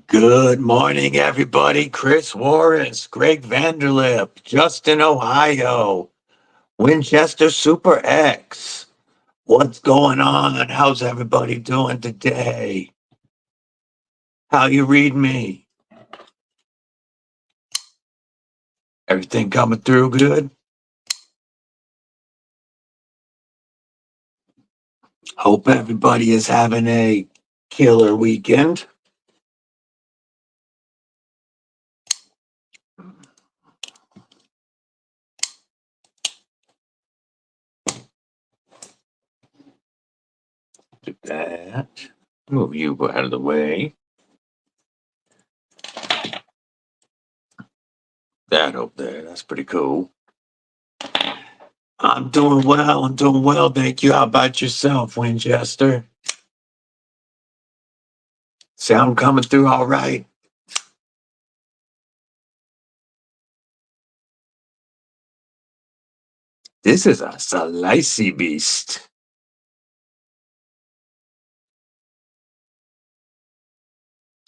Good morning, everybody. Chris Warris, Greg Vanderlip, Justin, Ohio, Winchester Super X. What's going on? How's everybody doing today? How you read me? Everything coming through good? Hope everybody is having a killer weekend. Do that. Move you out of the way. That up there, that's pretty cool. I'm doing well. Thank you. How about yourself, Winchester? Sound coming through all right? This is a slicey beast.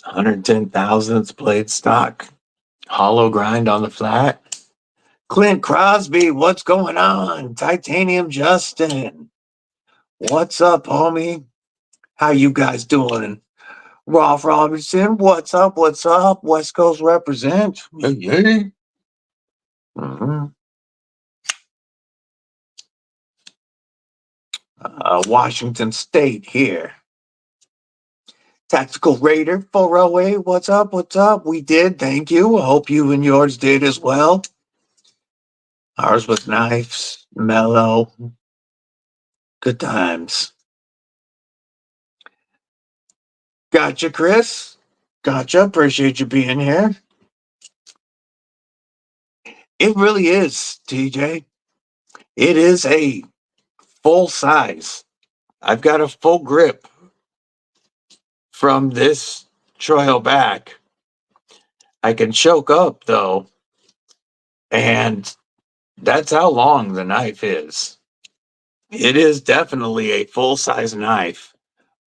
110 thousandths blade stock. Hollow grind on the flat. Clint Crosby, what's going on? Titanium Justin. What's up, homie? How you guys doing? Rolf Robinson, what's up? What's up? West Coast represent. Yay. Washington State here. Tactical Raider 408, what's up? What's up? We did, thank you. I hope you and yours did as well. Ours was nice, mellow, good times. Gotcha, Chris. Gotcha. Appreciate you being here. It really is, TJ. It is a full size. I've got a full grip from this trail back. I can choke up though, and that's how long the knife is. It is definitely a full size knife,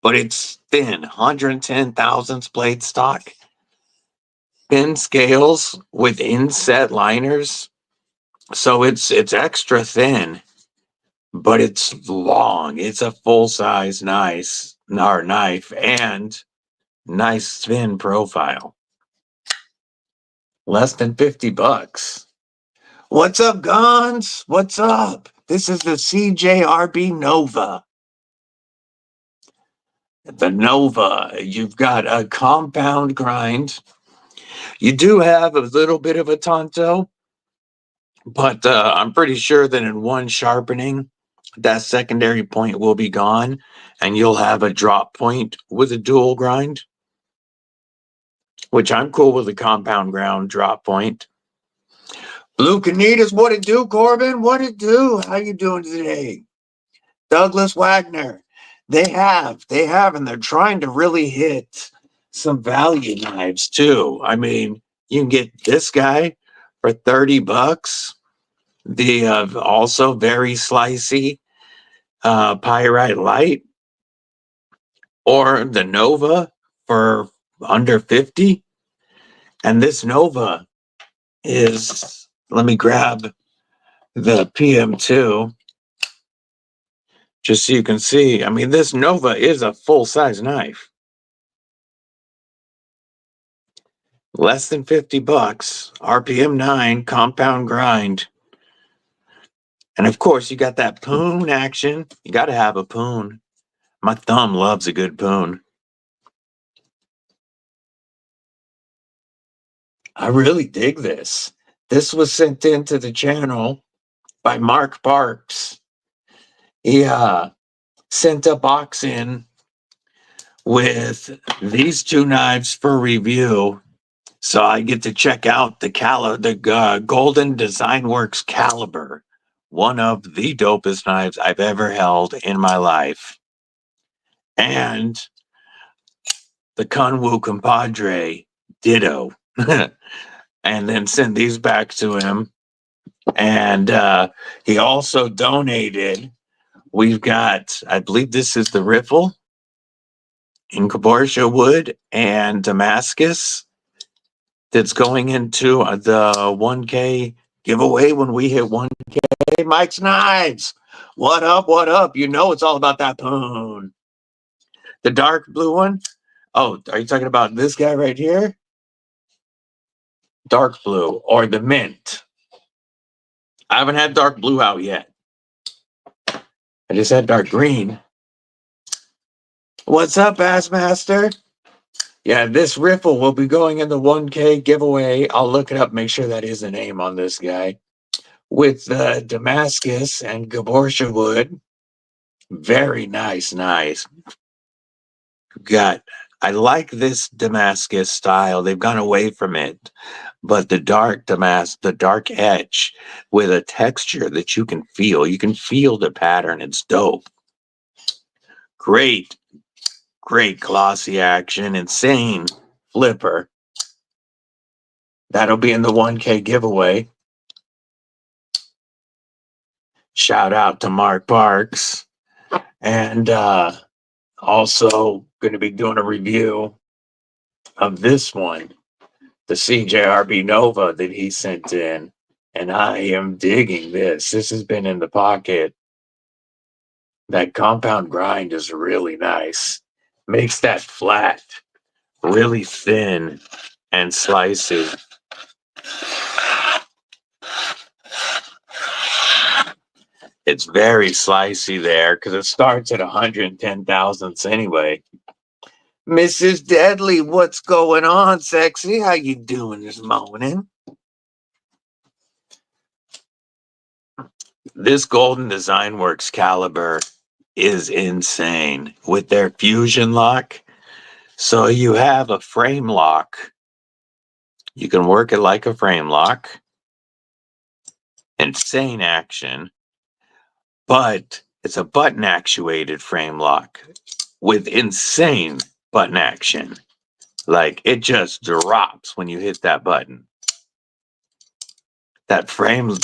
but it's thin, 110 thousandths blade stock, thin scales with inset liners, so it's extra thin, but it's long. It's a full size knife and nice thin profile. Less than $50. What's up, Gons? What's up? This is the CJRB Nova. The Nova, you've got a compound grind. You do have a little bit of a Tanto, but I'm pretty sure that in one sharpening, that secondary point will be gone, and you'll have a drop point with a dual grind, which I'm cool with a compound ground drop point. Blue Canitas, what it do, Corbin? What it do? How you doing today? Douglas Wagner. They have, and they're trying to really hit some value knives too. I mean, you can get this guy for $30. The also very slicey Pyrite Light, or the Nova for under 50. And this Nova is, let me grab the PM2 just so you can see. I mean, this Nova is a full-size knife. Less than $50, RPM 9, compound grind. And of course, you got that poon action. You got to have a poon. My thumb loves a good poon. I really dig this. This was sent into the channel by Mark Parks. He sent a box in with these two knives for review. So I get to check out the Golden Design Works Caliber, one of the dopest knives I've ever held in my life. And the Kizer Compadre, ditto. And then send these back to him. And he also donated, we've got, I believe this is the riffle in Caboria wood and Damascus that's going into the 1K giveaway when we hit 1K. Mike's Knives. What up? What up? You know it's all about that poon. The dark blue one. Oh, are you talking about this guy right here? Dark blue or the mint? I haven't had dark blue out yet. I just had dark green. What's up, Bassmaster? Yeah, this riffle will be going in the 1K giveaway. I'll look it up, make sure that is the name on this guy. With Damascus and Caboria wood. Very nice. I like this Damascus style. They've gone away from it. But the dark the dark etch with a texture that you can feel. You can feel the pattern. It's dope. Great glossy action. Insane flipper. That'll be in the 1K giveaway. Shout out to Mark Parks. And also going to be doing a review of this one, the CJRB Nova that he sent in. And I am digging this. This has been in the pocket. That compound grind is really nice. Makes that flat really thin and slicey. It's very slicey there because it starts at 110 thousandths anyway. Mrs. Deadly, what's going on, sexy? How you doing this morning? This Golden Design Works caliber is insane with their fusion lock. So you have a frame lock. You can work it like a frame lock. Insane action. But it's a button actuated frame lock with insane button action. Like it just drops when you hit that button. That frame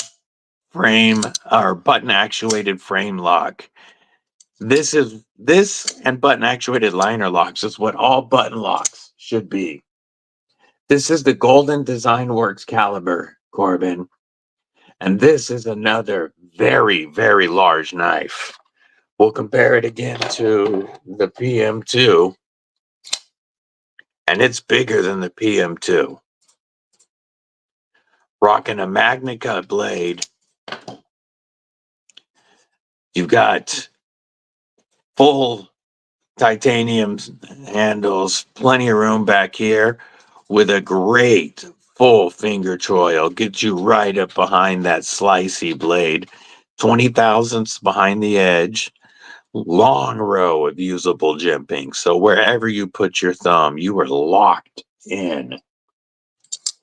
or button actuated frame lock. This and button actuated liner locks is what all button locks should be. This is the Golden Design Works caliber, Corbin. And this is another very, very large knife. We'll compare it again to the PM2. And it's bigger than the PM2. Rocking a MagnaCut blade. You've got full titanium handles, plenty of room back here with a great full finger choil. Gets you right up behind that slicey blade. 20 thousandths behind the edge. Long row of usable jimping. So wherever you put your thumb, you are locked in.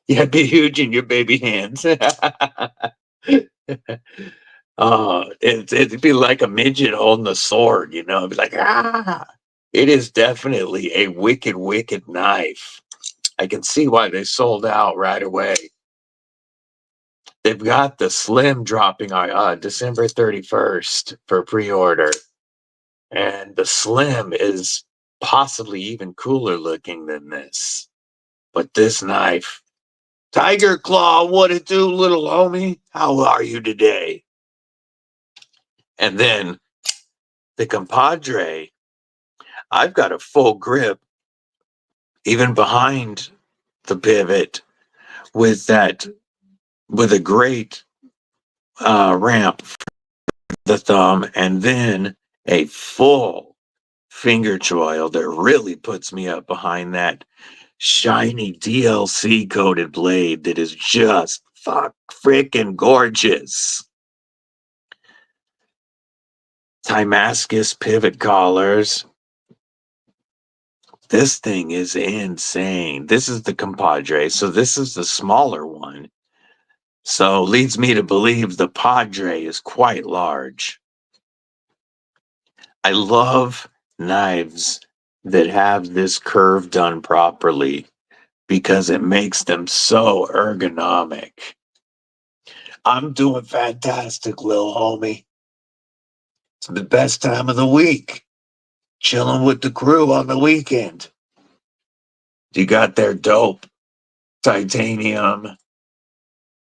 Yeah, it'd be huge in your baby hands. It'd be like a midget holding a sword, you know. It'd be like, ah. It is definitely a wicked, wicked knife. I can see why they sold out right away. They've got the slim dropping on December 31st for pre-order. And the slim is possibly even cooler looking than this. But this knife, Tiger Claw, what it do, little homie? How are you today? And then the Compadre, I've got a full grip, even behind the pivot, with a great ramp for the thumb, and then a full finger choil that really puts me up behind that shiny DLC coated blade that is just freaking gorgeous. Damascus pivot collars. This thing is insane. This is the Compadre, so this is the smaller one. So leads me to believe the Padre is quite large. I love knives that have this curve done properly because it makes them so ergonomic. I'm doing fantastic, little homie. It's the best time of the week. chilling with the crew on the weekend. You got their dope titanium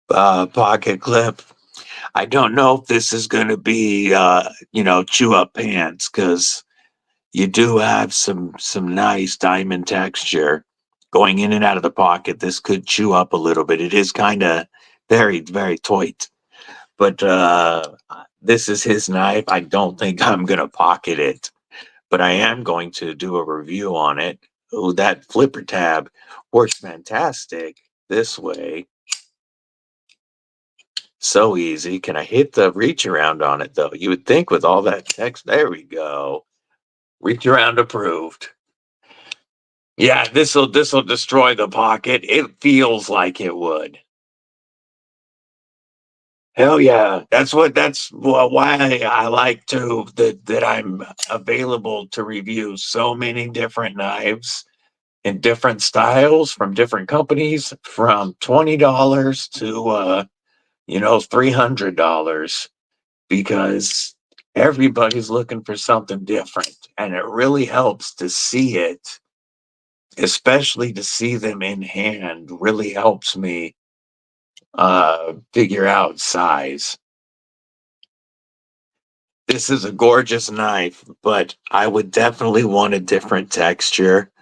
pocket clip. I don't know if this is going to be, chew up pants, because you do have some nice diamond texture going in and out of the pocket. This could chew up a little bit. It is kind of very, very tight. But this is his knife. I don't think I'm going to pocket it, but I am going to do a review on it. Oh, that flipper tab works fantastic this way. So easy. Can I hit the reach around on it, though? You would think with all that text. There we go. Reach around approved. Yeah, this'll destroy the pocket. It feels like it would. Hell yeah. That's why I like to that I'm available to review so many different knives in different styles from different companies, from $20 to $300, because everybody's looking for something different, and it really helps to see it, especially to see them in hand. Really helps me figure out size. This is a gorgeous knife, but I would definitely want a different texture,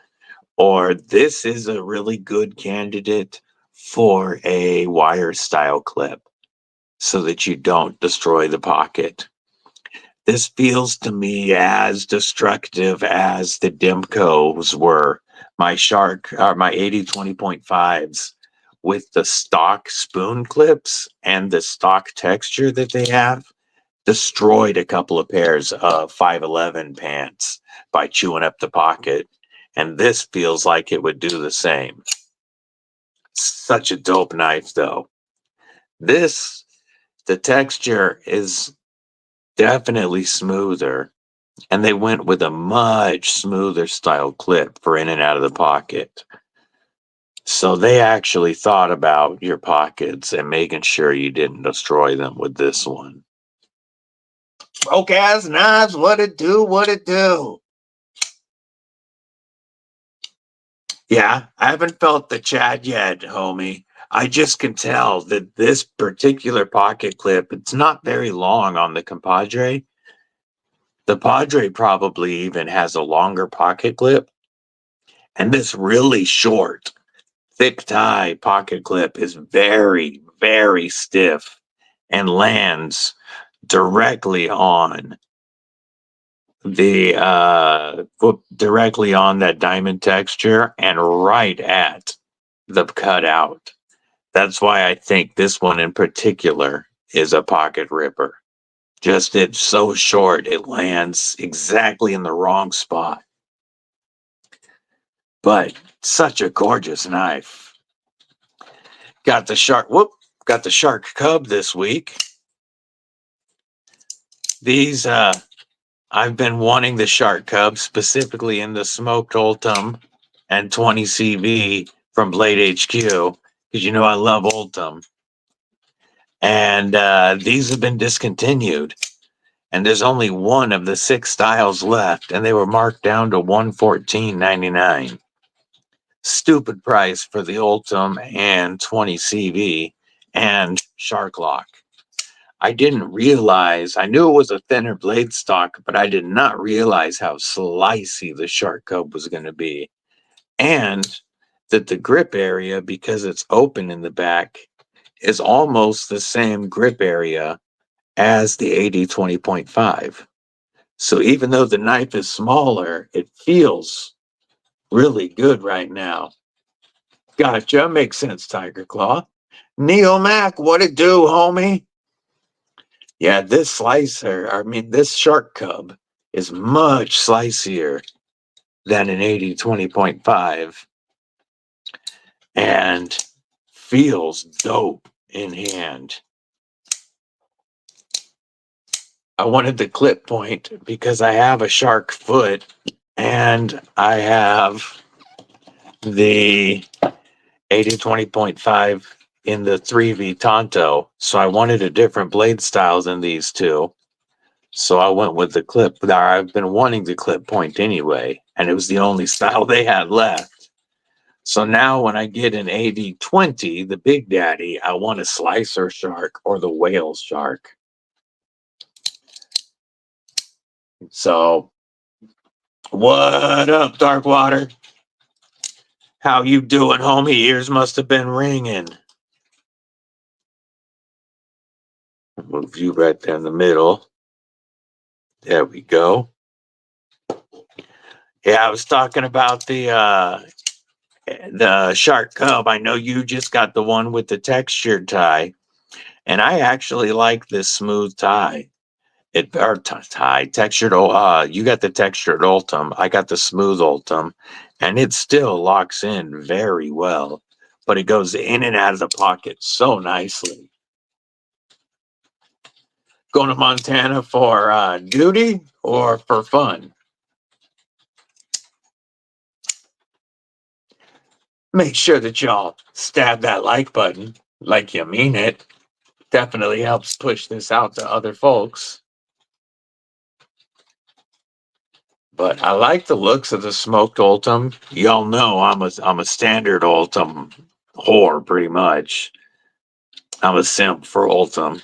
or this is a really good candidate for a wire style clip so that you don't destroy the pocket. This feels to me as destructive as the Dimcos were. My 80-20.5s with the stock spoon clips and the stock texture that they have destroyed a couple of pairs of 511 pants by chewing up the pocket. And this feels like it would do the same. Such a dope knife, though. The texture is definitely smoother, and they went with a much smoother style clip for in and out of the pocket. So they actually thought about your pockets and making sure you didn't destroy them with this one. Broke ass knives, what it do, what it do. Yeah, I haven't felt the Chad yet, homie. I just can tell that this particular pocket clip, it's not very long on the Compadre. The Padre probably even has a longer pocket clip. And this really short, thick tie pocket clip is very, very stiff and lands directly on that diamond texture and right at the cutout. That's why I think this one in particular is a pocket ripper. Just it's so short, it lands exactly in the wrong spot. But such a gorgeous knife. Got the shark cub this week. These I've been wanting the shark cub, specifically in the smoked Ultim and 20 CV from Blade HQ, because I love Ultim. And these have been discontinued. And there's only one of the 6 styles left, and they were marked down to $114.99. Stupid price for the Ultim and 20 CV and Shark Lock. I didn't realize, I knew it was a thinner blade stock, but I did not realize how slicey the Shark Cub was going to be. And that the grip area, because it's open in the back, is almost the same grip area as the 80-20.5. So even though the knife is smaller, it feels really good right now. Gotcha. Makes sense, Tiger Claw. Neo Mac, what it do, homie? Yeah, this Shark Cub is much slicier than an 80-20.5 and feels dope in hand. I wanted the clip point because I have a shark foot and I have the 80-20.5 in the 3V Tanto. So I wanted a different blade style than these two. So I went with the clip. I've been wanting the clip point anyway, and it was the only style they had left. So now when I get an AD20, the Big Daddy, I want a slicer shark or the whale shark. So what up, Darkwater? How you doing, homie? Ears must have been ringing. Move you right there in the middle. There we go. Yeah, I was talking about the shark cub. I know you just got the one with the textured tie, and I actually like this smooth tie. Tie textured. You got the textured Ultim. I got the smooth Ultim, and it still locks in very well, but it goes in and out of the pocket so nicely. Going to Montana for duty or for fun? Make sure that y'all stab that like button like you mean it. Definitely helps push this out to other folks. But I like the looks of the smoked Ultim. Y'all know I'm a standard Ultim whore, pretty much. I'm a simp for Ultim.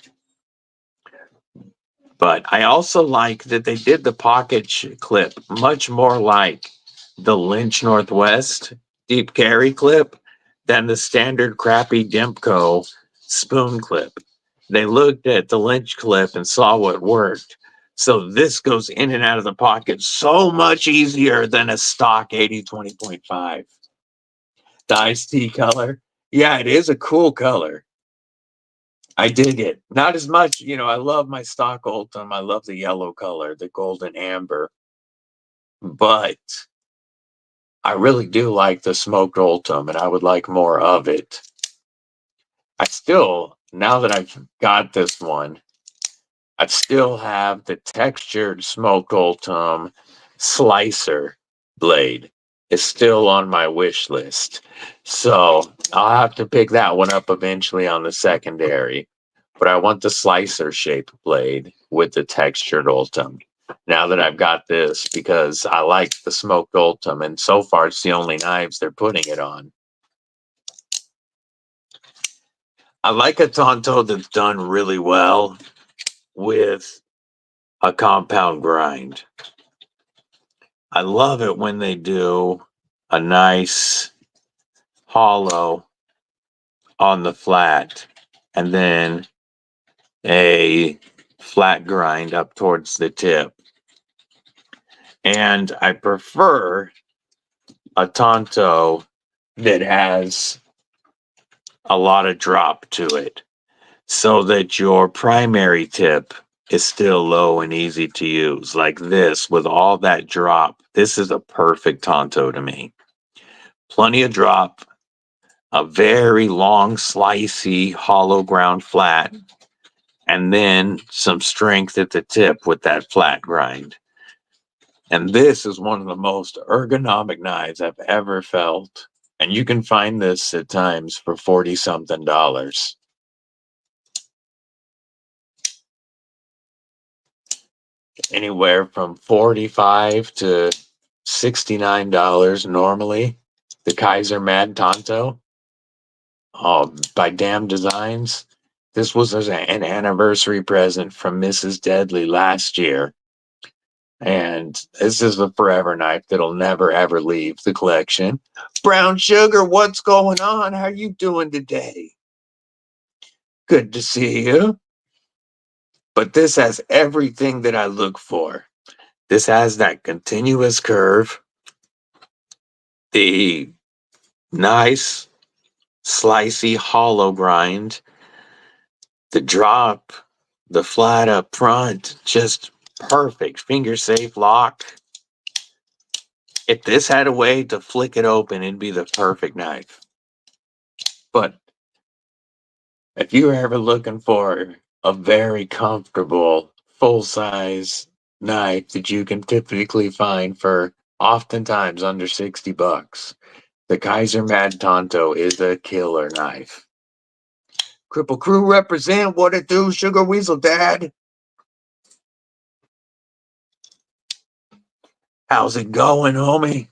But I also like that they did the pocket clip much more like the Lynch Northwest deep carry clip than the standard crappy Demco spoon clip. They looked at the Lynch clip and saw what worked. So this goes in and out of the pocket so much easier than a stock 80-20.5. The iced tea color. Yeah, it is a cool color. I dig it. Not as much, I love my stock Ultim. I love the yellow color, the golden amber. But I really do like the smoked Ultim, and I would like more of it. I still, now that I've got this one, I still have the textured smoked Ultim slicer blade. It's still on my wish list. So I'll have to pick that one up eventually on the secondary. But I want the slicer shaped blade with the textured Ultim. Now that I've got this, because I like the smoked Ultim, and so far it's the only knives they're putting it on. I like a Tanto that's done really well with a compound grind. I love it when they do a nice hollow on the flat and then a flat grind up towards the tip. And I prefer a Tanto that has a lot of drop to it so that your primary tip is still low and easy to use. Like this, with all that drop, this is a perfect Tanto to me. Plenty of drop, a very long, slicey, hollow ground flat, and then some strength at the tip with that flat grind. And this is one of the most ergonomic knives I've ever felt. And you can find this at times for $40-something. Anywhere from $45 to $69 normally. The Kizer Mad Tanto by Damn Designs. This was an anniversary present from Mrs. Deadly last year. And this is a forever knife that'll never ever leave the collection. Brown Sugar, what's going on? How you doing today? Good to see you. But this has everything that I look for. This has that continuous curve, the nice, slicey, hollow grind, the drop, the flat up front, just perfect. Finger safe lock. If this had a way to flick it open, it'd be the perfect knife. But if you're ever looking for a very comfortable, full-size knife that you can typically find for oftentimes under $60, the Kizer Mad Tanto is a killer knife. Cripple Crew represent. What it do, Sugar Weasel Dad? How's it going, homie?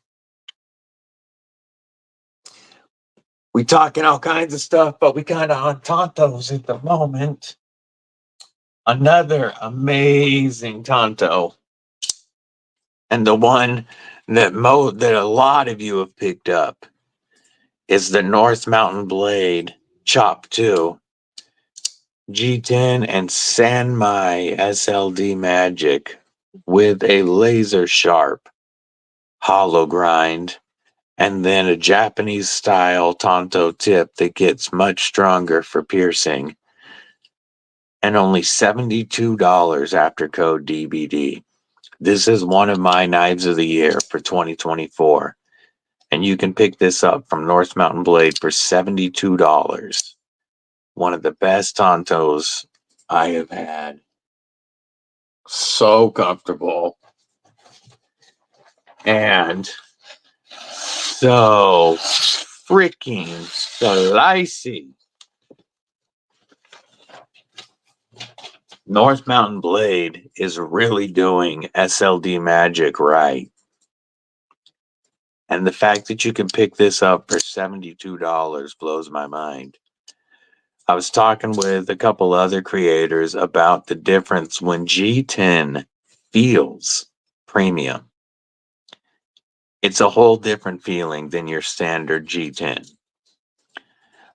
We talking all kinds of stuff, but we kind of on Tantos at the moment. Another amazing Tanto. And the one that a lot of you have picked up is the North Mountain Blade Chop 2 G10 and Sanmai SLD Magic with a laser sharp hollow grind, and then a Japanese style Tanto tip that gets much stronger for piercing, and only $72 after code DBD. This is one of my knives of the year for 2024, and you can pick this up from North Mountain Blade for $72. One of the best Tantos I have had. So comfortable. And so freaking slicey. North Mountain Blade is really doing SLD magic right. And the fact that you can pick this up for $72 blows my mind. I was talking with a couple other creators about the difference when G10 feels premium. It's a whole different feeling than your standard G10.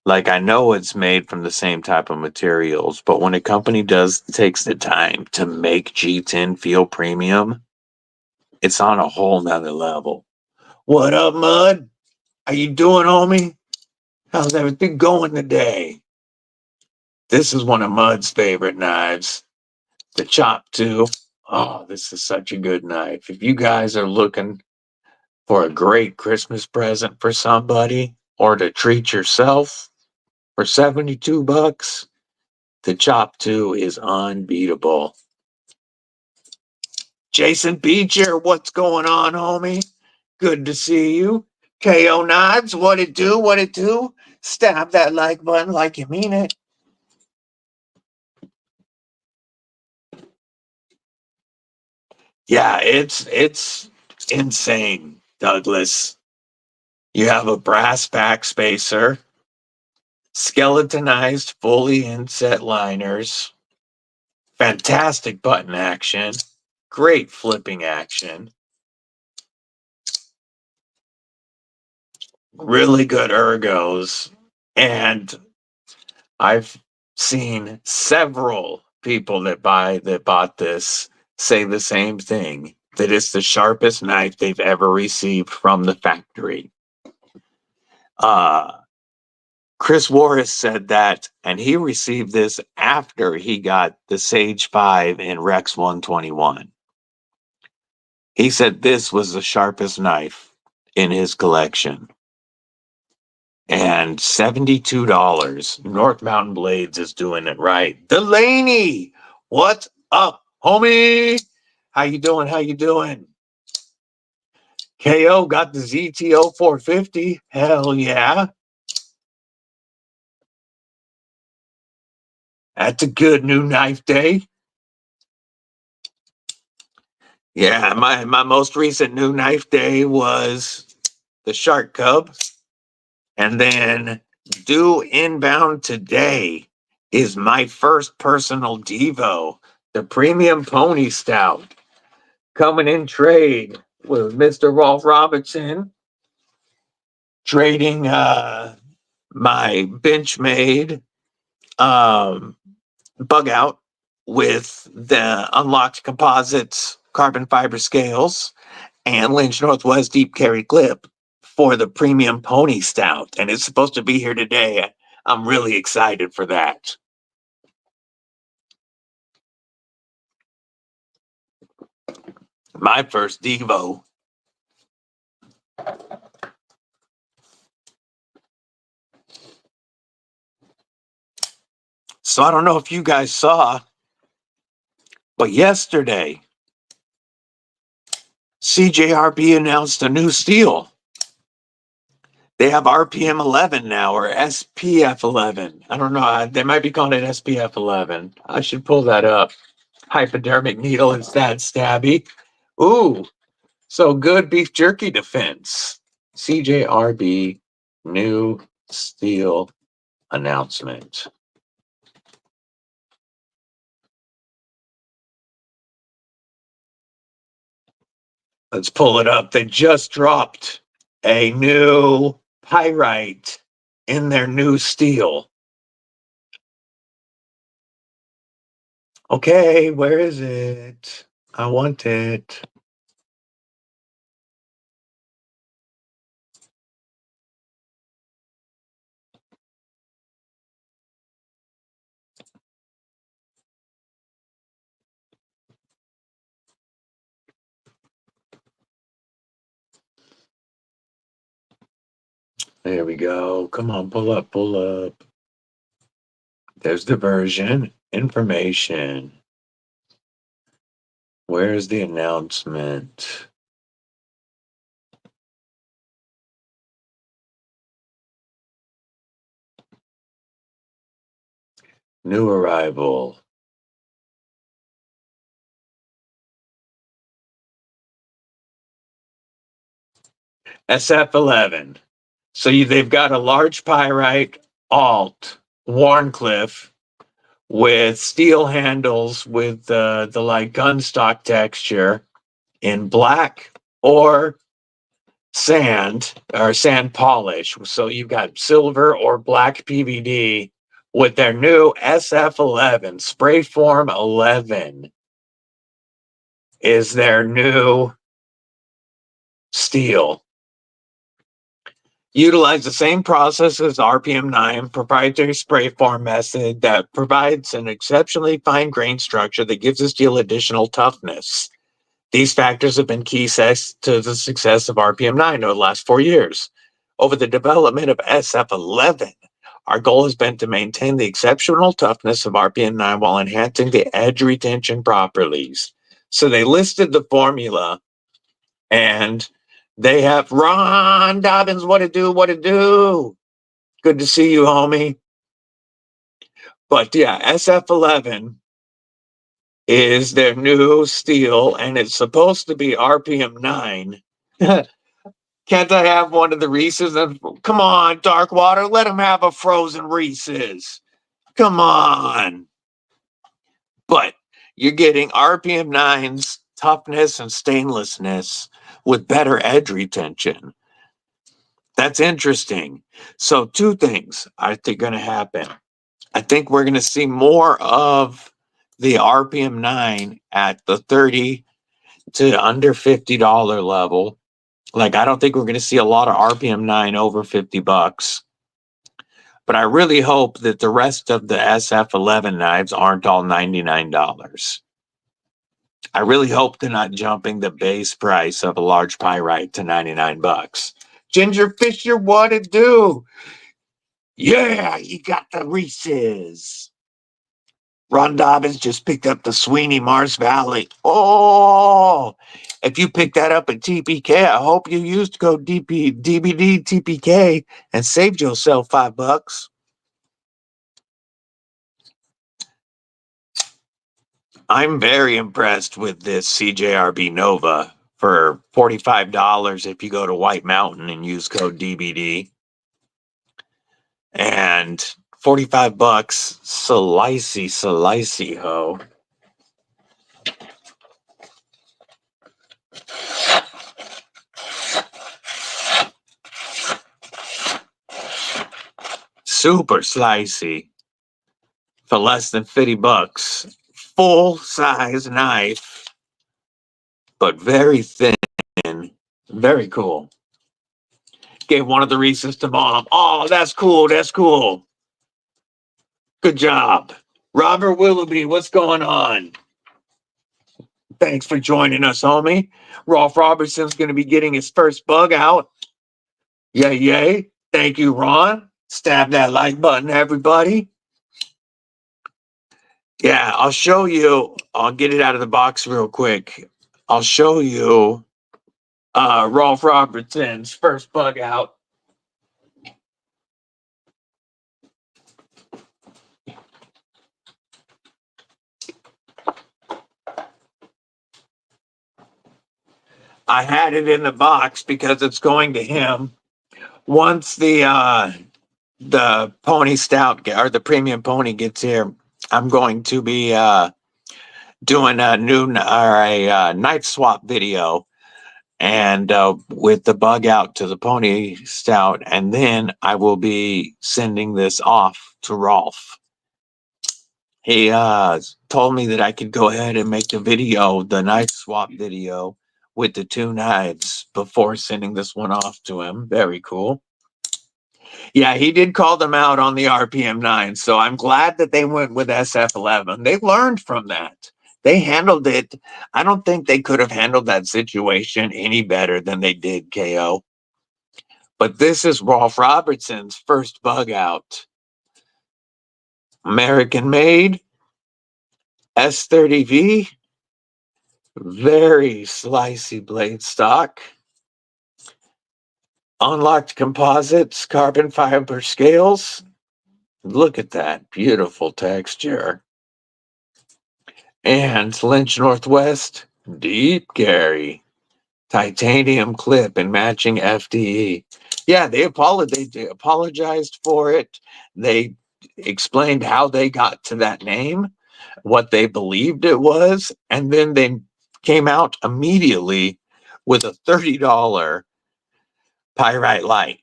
Like, I know it's made from the same type of materials, but when a company takes the time to make G10 feel premium, it's on a whole nother level. What up, Mud? How you doing, homie? How's everything going today? This is one of Mud's favorite knives, the Chop 2. Oh, this is such a good knife. If you guys are looking for a great Christmas present for somebody or to treat yourself for $72, the Chop 2 is unbeatable. Jason Beecher, what's going on, homie? Good to see you. KO Knives, what it do? What it do? Stab that like button like you mean it. Yeah, it's insane, Douglas. You have a brass back spacer, skeletonized, fully inset liners, fantastic button action, great flipping action, really good ergos, and I've seen several people that bought this say the same thing, that it's the sharpest knife they've ever received from the factory. Chris Warris said that, and he received this after he got the Sage 5 in Rex 121. He said this was the sharpest knife in his collection. And $72. North Mountain Blades is doing it right. Delaney, what's up, homie? How you doing? How you doing? KO got the ZTO 450. Hell yeah. That's a good new knife day. Yeah, my most recent new knife day was the Shark Cub. And then due inbound today is my first personal Devo, the Premium Pony Stout, coming in trade with Mr. Rolf Robinson, trading my Benchmade bug out with the Unlocked Composites carbon fiber scales and Lynch Northwest deep carry clip for the Premium Pony Stout. And it's supposed to be here today. I'm really excited for that. My first Devo. So I don't know if you guys saw, but yesterday, CJRB announced a new steel. They have RPM 11 now, or SPF 11. I don't know. They might be calling it SPF 11. I should pull that up. Hypodermic needle and stab stabby. Ooh, So good beef jerky defense. CJRB new steel announcement. Let's pull it up. They just dropped a new Pyrite in their new steel. Okay, where is it? I want it. There we go. Come on, pull up, pull up. There's the version. Information. Where's the announcement? New arrival. SF11. So they've got a large pyrite alt Warncliffe with steel handles with the like gunstock texture in black or sand or sand polish. So you've got silver or black PVD with their new SF11 spray form 11 is their new steel. Utilize the same process as RPM9 proprietary spray form method that provides an exceptionally fine grain structure that gives the steel additional toughness. These factors have been key to the success of RPM9 over the last 4 years. Over the development of SF11, our goal has been to maintain the exceptional toughness of RPM9 while enhancing the edge retention properties. So they listed the formula, and they have Ron Dobbins. What it do? What it do? Good to see you, homie. But yeah, SF11 is their new steel, and it's supposed to be RPM 9. Can't I have one of the Reese's? Come on, Darkwater, let him have a frozen Reese's. Come on. But you're getting RPM 9's toughness and stainlessness with better edge retention. That's interesting. So two things I think are going to happen. I think we're going to see more of the RPM 9 at the 30 to under $50 level. Like, I don't think we're going to see a lot of RPM 9 over $50. But I really hope that the rest of the SF11 knives aren't all $99. I really hope they're not jumping the base price of a large pyrite to $99. Ginger Fisher, what it do? Yeah, you got the Reese's. Ron Dobbins just picked up the Sweeney Mars Valley. Oh, if you picked that up at TPK, I hope you used code DBDTPK and saved yourself $5. I'm very impressed with this CJRB Nova for $45 if you go to White Mountain and use code DBD. And $45, slicey ho. Super slicey for less than $50. Full size knife, but very thin. Very cool. Gave one of the Reese's to Mom. Oh, that's cool. That's cool. Good job. Robert Willoughby, what's going on? Thanks for joining us, homie. Rolf Robertson's going to be getting his first bug out. Yay, yay. Thank you, Ron. Stab that like button, everybody. Yeah, I'll show you. I'll get it out of the box real quick. I'll show you Rolf Robertson's first bug out. I had it in the box because it's going to him. Once the pony stout or the premium pony gets here, I'm going to be doing a knife swap video, and with the bug out to the pony stout, and then I will be sending this off to Rolf. He told me that I could go ahead and make the knife swap video with the two knives before sending this one off to him. Very cool. Yeah, he did call them out on the RPM 9, so I'm glad that they went with SF11. They learned from that. They handled it. I don't think they could have handled that situation any better than they did, KO. But this is Rolf Robertson's first bug out. American made, S30V, very slicey blade stock. Unlocked composites, carbon fiber scales. Look at that beautiful texture. And Lynch Northwest, deep carry, titanium clip and matching FDE. Yeah, they apologized for it. They explained how they got to that name, what they believed it was, and then they came out immediately with a $30 Pyrite light.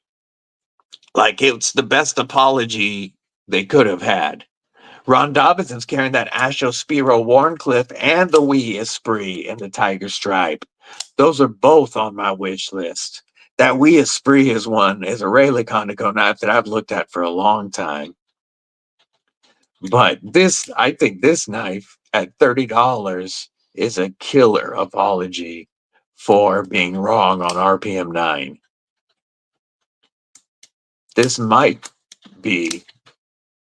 Like, it's the best apology they could have had. Ron Dobinson's carrying that Asho Spiro Warncliffe and the Wee Esprit in the Tiger Stripe. Those are both on my wish list. That Wee Esprit is a Rayleigh Conoco knife that I've looked at for a long time. But I think this knife at $30 is a killer apology for being wrong on RPM 9. This might be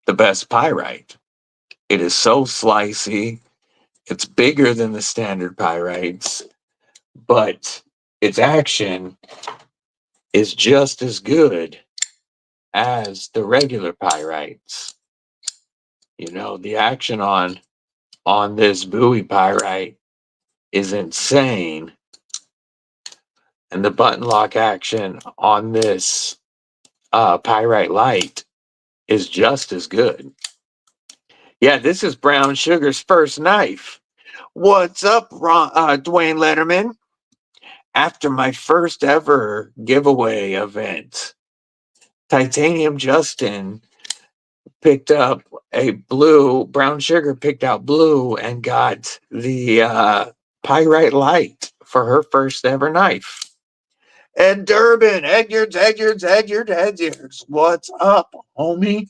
the best Pyrite. It is so slicey. It's bigger than the standard Pyrites, but its action is just as good as the regular Pyrites. You know, the action on this buoy Pyrite is insane. And the button lock action on this Pyrite Light is just as good. Yeah, this is Brown Sugar's first knife. What's up, Dwayne Letterman? After my first ever giveaway event, Titanium Justin picked up a Brown Sugar picked out blue and got the Pyrite Light for her first ever knife. Ed Durbin, Edgards. What's up, homie?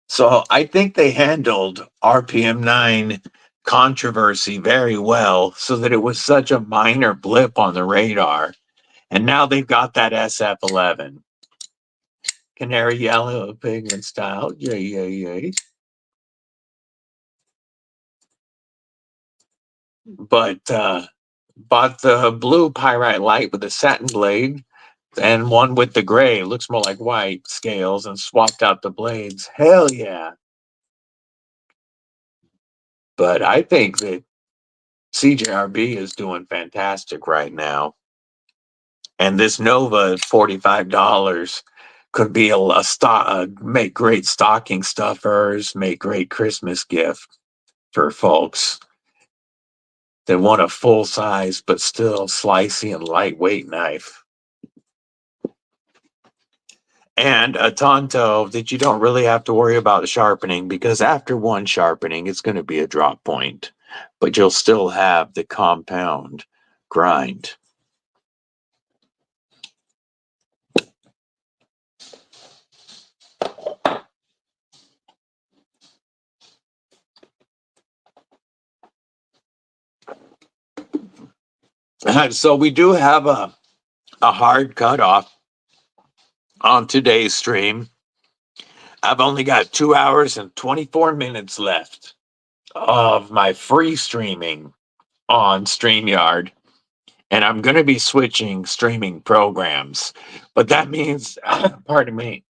So I think they handled RPM 9 controversy very well, so that it was such a minor blip on the radar. And now they've got that SF11. Canary yellow pigment style. Yay. But bought the blue Pyrite Light with the satin blade and one with the gray, looks more like white scales, and swapped out the blades. Hell yeah. But I think that CJRB is doing fantastic right now. And this Nova at $45 could be make great stocking stuffers, make great Christmas gift for folks that want a full size but still slicey and lightweight knife. And a Tanto that you don't really have to worry about sharpening, because after one sharpening, it's going to be a drop point, but you'll still have the compound grind. So we do have a hard cutoff on today's stream. I've only got 2 hours and 24 minutes left of my free streaming on StreamYard. And I'm going to be switching streaming programs. But that means, pardon me,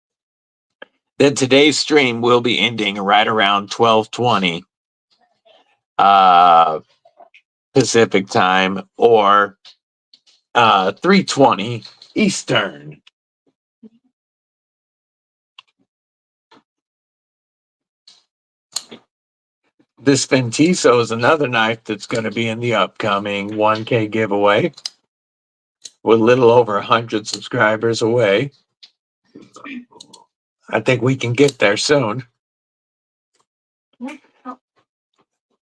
that today's stream will be ending right around 12:20 Pacific time or 3:20 Eastern. This Ventiso is another knife that's going to be in the upcoming 1K giveaway. We're a little over 100 subscribers away. I think we can get there soon.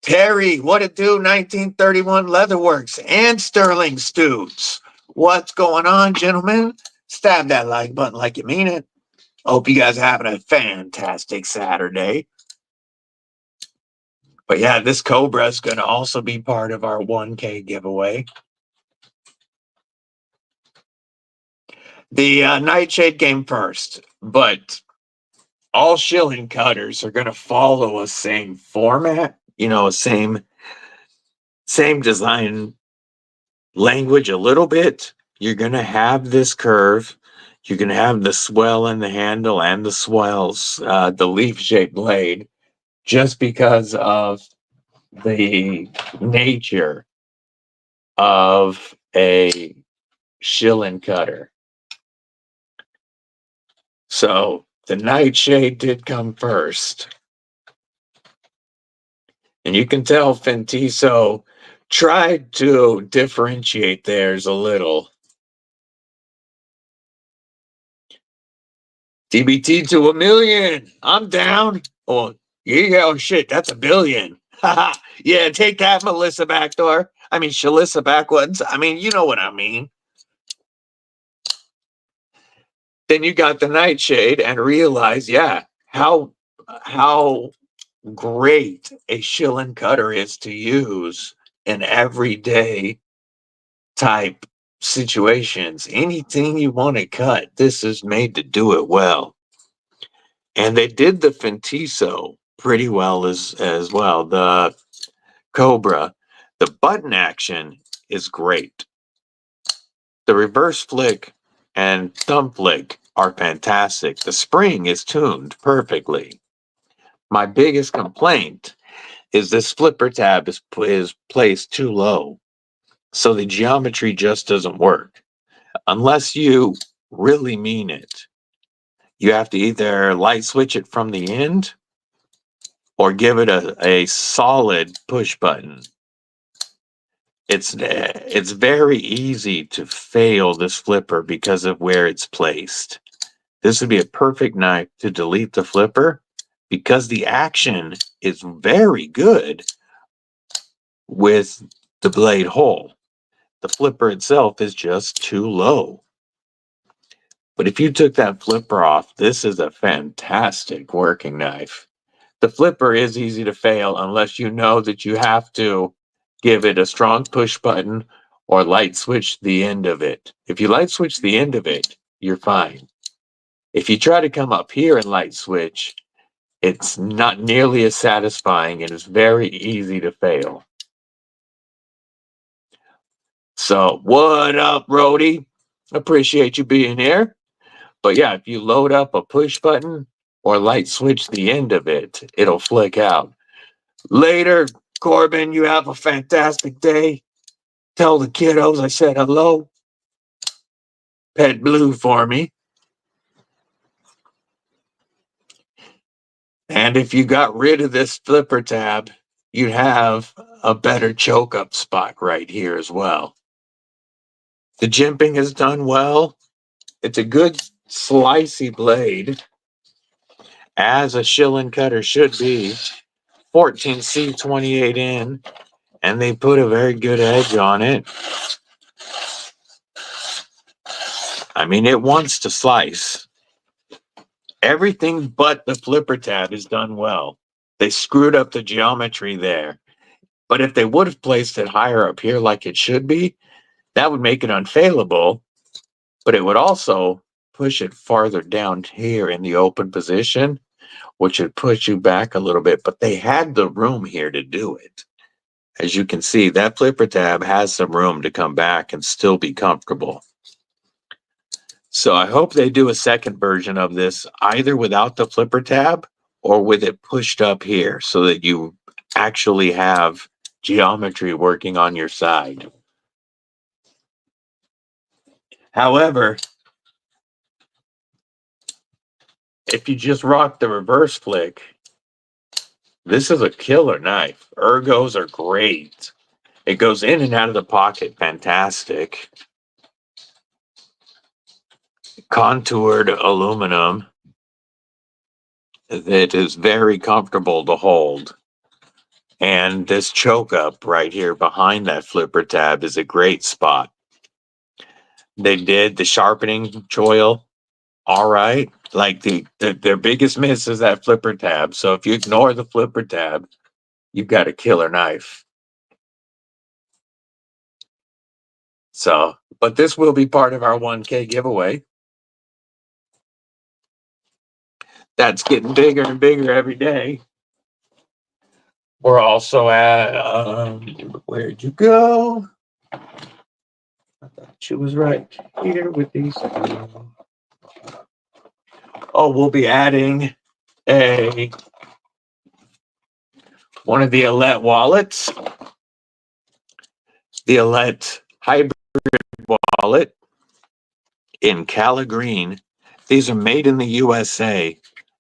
Terry, what it do? 1931 Leatherworks and Sterling Stoots. What's going on, gentlemen? Stab that like button like you mean it. Hope you guys are having a fantastic Saturday. But yeah, this Cobra is going to also be part of our 1K giveaway. The Nightshade came first, but all shilling cutters are going to follow a same format, you know, same design language a little bit. You're going to have this curve. You're going to have the swell in the handle and the swells, the leaf-shaped blade, just because of the nature of a shilling cutter. So the Nightshade did come first. And you can tell Ventiso tried to differentiate theirs a little. DBT to 1 million. I'm down. Oh, yeah, oh shit, that's 1 billion. Yeah, take that, Melissa Backdoor. I mean, Shalissa Backwoods. I mean, you know what I mean. Then you got the Nightshade and realize, yeah, how great a shilling cutter is to use in everyday type situations. Anything you want to cut, this is made to do it well. And they did the Ventiso pretty well as well. The Cobra, the button action is great. The reverse flick and thumb flick are fantastic. The spring is tuned perfectly. My biggest complaint is this flipper tab is placed too low. So the geometry just doesn't work. Unless you really mean it. You have to either light switch it from the end or give it a solid push button. It's very easy to fail this flipper because of where it's placed. This would be a perfect knife to delete the flipper because the action is very good with the blade hole. The flipper itself is just too low. But if you took that flipper off, this is a fantastic working knife. The flipper is easy to fail unless you know that you have to give it a strong push button or light switch the end of it. If you light switch the end of it, you're fine. If you try to come up here and light switch, it's not nearly as satisfying and it's very easy to fail. So, what up, Rody? Appreciate you being here. But yeah, if you load up a push button or light switch the end of it, it'll flick out. Later, Corbin, you have a fantastic day. Tell the kiddos I said hello. Pet Blue for me. And if you got rid of this flipper tab, you'd have a better choke up spot right here as well. The jimping is done well. It's a good slicey blade, as a shilling cutter should be. 14C28 in, and they put a very good edge on it. I mean, it wants to slice. Everything but the flipper tab is done well. They screwed up the geometry there. But if they would have placed it higher up here like it should be, that would make it unfailable, but it would also push it farther down here in the open position, which would push you back a little bit, but they had the room here to do it. As you can see, that flipper tab has some room to come back and still be comfortable. So I hope they do a second version of this, either without the flipper tab or with it pushed up here so that you actually have geometry working on your side. However, if you just rock the reverse flick, this is a killer knife. Ergos are great. It goes in and out of the pocket, fantastic. Contoured aluminum that is very comfortable to hold. And this choke up right here behind that flipper tab is a great spot. They did the sharpening choil all right. Like their biggest miss is that flipper tab. So if you ignore the flipper tab, you've got a killer knife. So, but this will be part of our 1K giveaway. That's getting bigger and bigger every day. We're also at, where'd you go? I thought she was right here with these. Oh, we'll be adding one of the Adept wallets. The Adept hybrid wallet in Cala Green. These are made in the USA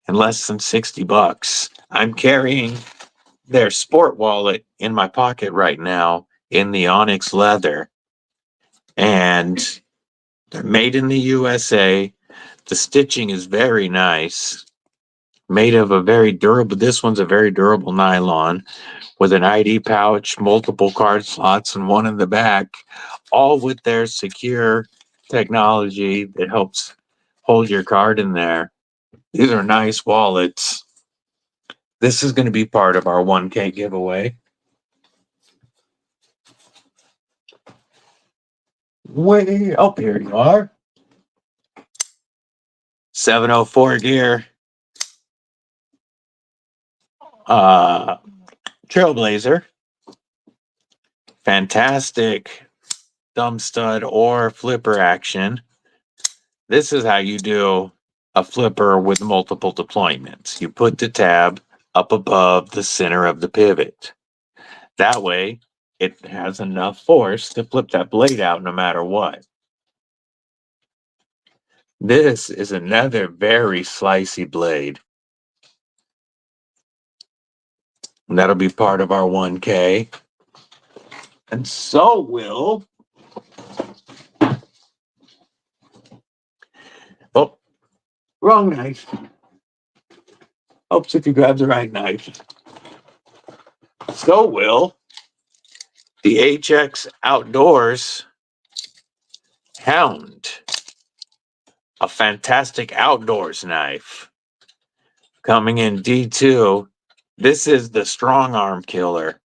and less than $60. I'm carrying their sport wallet in my pocket right now in the onyx leather. And they're made in the USA. The stitching is very nice. Made of a very durable, this one's a very durable nylon with an ID pouch, multiple card slots, and one in the back, all with their secure technology that helps hold your card in there. These are nice wallets. This is going to be part of our 1K giveaway. Way up here you are. 704 gear. Trailblazer. Fantastic thumb stud or flipper action. This is how you do a flipper with multiple deployments. You put the tab up above the center of the pivot. That way, it has enough force to flip that blade out no matter what. This is another very slicey blade. And that'll be part of our 1K. And so will... Oh, wrong knife. Hopes if you grab the right knife. So will the HX Outdoors Hound. A fantastic outdoors knife. Coming in D2. This is the strong arm killer.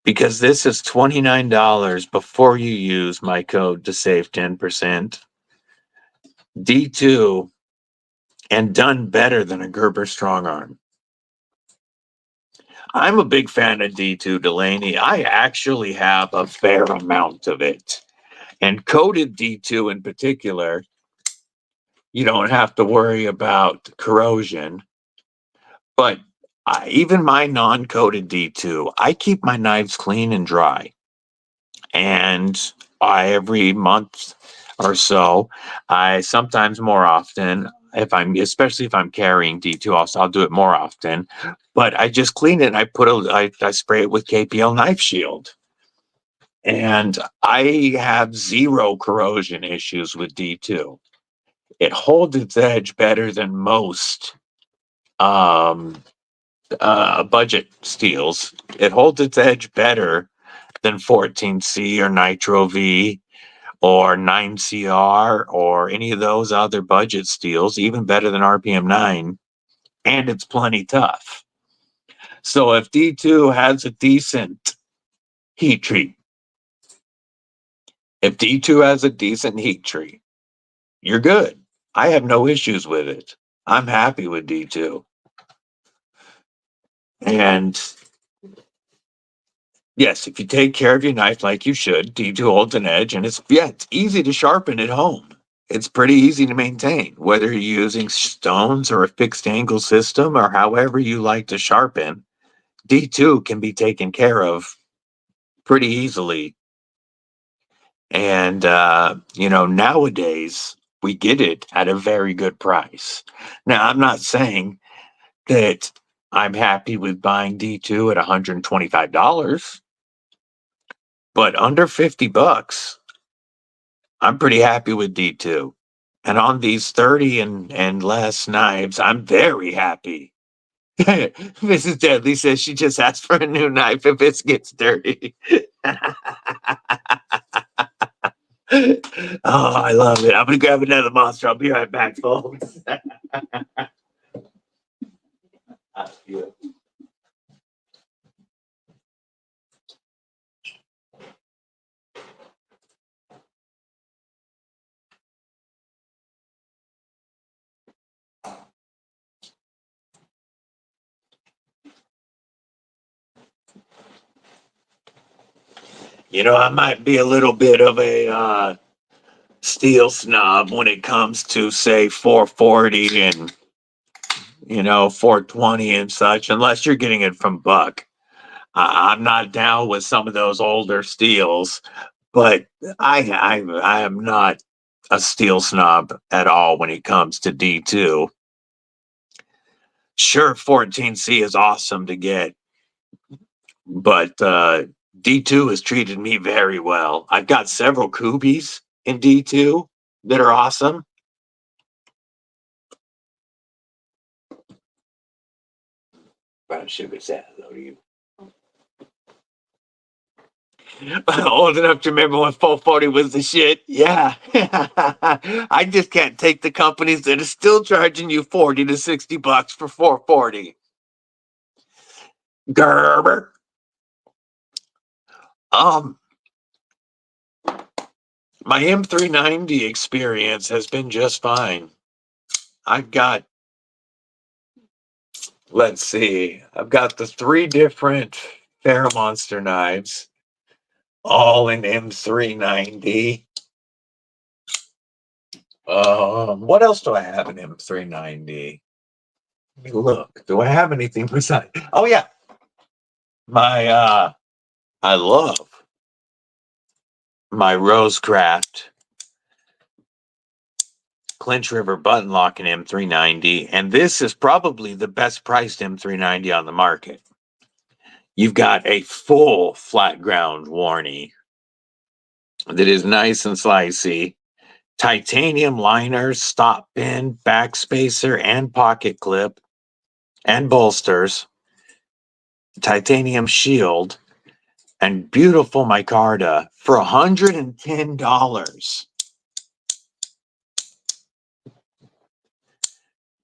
Because this is $29 before you use my code to save 10%. D2 and done better than a Gerber strong arm. I'm a big fan of D2 Delaney. I actually have a fair amount of it. And coated D2 in particular, you don't have to worry about corrosion. But even my non-coated D2, I keep my knives clean and dry. And every month or so, sometimes more often, especially if I'm carrying D2, I'll do it more often. But I just clean it and I spray it with KPL Knife Shield. And I have zero corrosion issues with D2. It holds its edge better than most budget steels. It holds its edge better than 14C or Nitro V or 9CR or any of those other budget steels, even better than RPM 9, and it's plenty tough. So if D2 has a decent heat treat, you're good. I have no issues with it. I'm happy with D2. And yes, if you take care of your knife like you should, D2 holds an edge, and it's easy to sharpen at home. It's pretty easy to maintain, whether you're using stones or a fixed angle system or however you like to sharpen. D2 can be taken care of pretty easily. And, you know, nowadays we get it at a very good price. Now, I'm not saying that I'm happy with buying D2 at $125, but under 50 bucks, I'm pretty happy with D2. And on these 30 and less knives, I'm very happy. Mrs. Deadly says she just asked for a new knife if it gets dirty. Oh, I love it. I'm going to grab another monster. I'll be right back, folks. You know, I might be a little bit of a steel snob when it comes to, say, 440 and, you know, 420 and such, unless you're getting it from Buck. I'm not down with some of those older steels, but I am not a steel snob at all when it comes to D2. Sure, 14C is awesome to get, but D2 has treated me very well. I've got several Kubies in D2 that are awesome. Brown sugar salad, though, you. Old enough to remember when 440 was the shit. Yeah. I just can't take the companies that are still charging you 40 to 60 bucks for 440. Gerber. My M390 experience has been just fine. I've got, let's see, I've got the 3 different FerraMonster knives, all in M390. What else do I have in M390? Let me look. Do I have anything besides? Oh yeah, my I love my Rosecraft Clinch River button lock in M390, and this is probably the best priced M390 on the market. You've got a full flat ground warning that is nice and slicey. Titanium liners, stop pin, backspacer, and pocket clip, and bolsters. Titanium shield, and beautiful micarta for $110.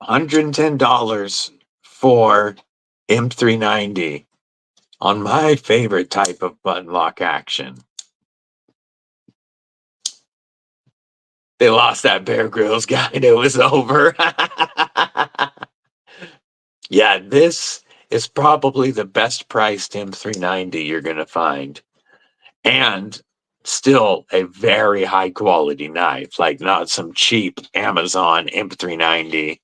$110 for M390 on my favorite type of button lock action. They lost that Bear Grylls guy and it was over. Yeah, this is probably the best priced M390 you're going to find. And still a very high quality knife, like not some cheap Amazon M390.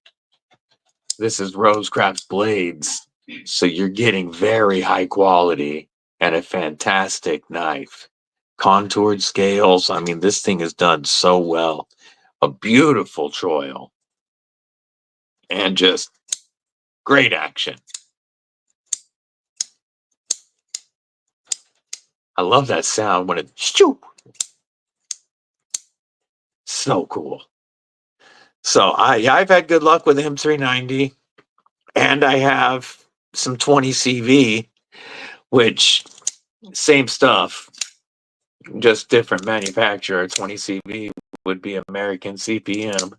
This is Rosecraft blades, so you're getting very high quality and a fantastic knife. Contoured scales, I mean, this thing is done so well. A beautiful choil. And just great action. I love that sound when it shoo. So cool. So I've had good luck with M390, and I have some 20 CV, which same stuff, just different manufacturer. 20 CV would be American CPM.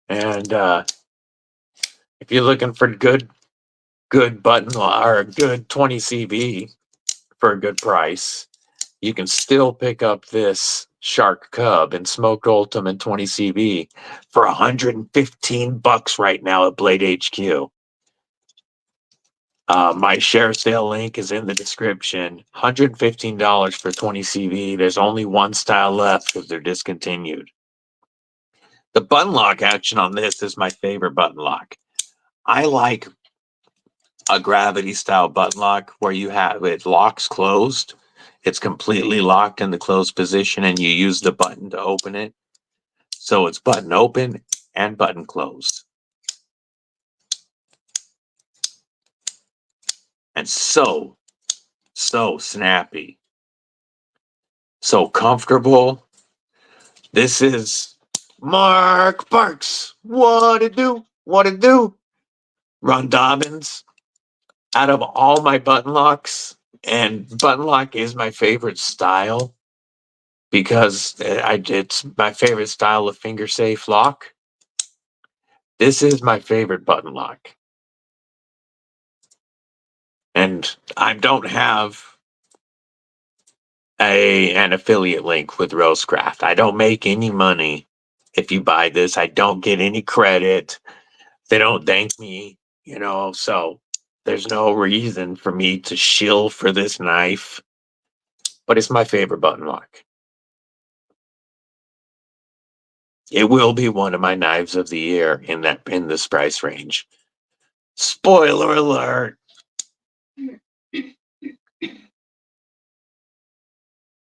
And if you're looking for good button or good 20 CV for a good price, you can still pick up this Shark Cub in Smoked Ultimate 20 CV for 115 bucks right now at Blade HQ. My share sale link is in the description. $115 for 20 CV. There's only one style left because they're discontinued. The button lock action on this is my favorite button lock. I like a gravity style button lock where you have it locks closed. It's completely locked in the closed position and you use the button to open it. So it's button open and button closed. And so snappy. So comfortable. This is Mark Parks. What it do? What it do? Ron Dobbins. Out of all my button locks, and button lock is my favorite style because it's my favorite style of finger safe lock. This is my favorite button lock. And I don't have an affiliate link with Rosecraft. I don't make any money if you buy this. I don't get any credit. They don't thank me, you know, so there's no reason for me to shill for this knife. But it's my favorite button lock. It will be one of my knives of the year in this price range. Spoiler alert.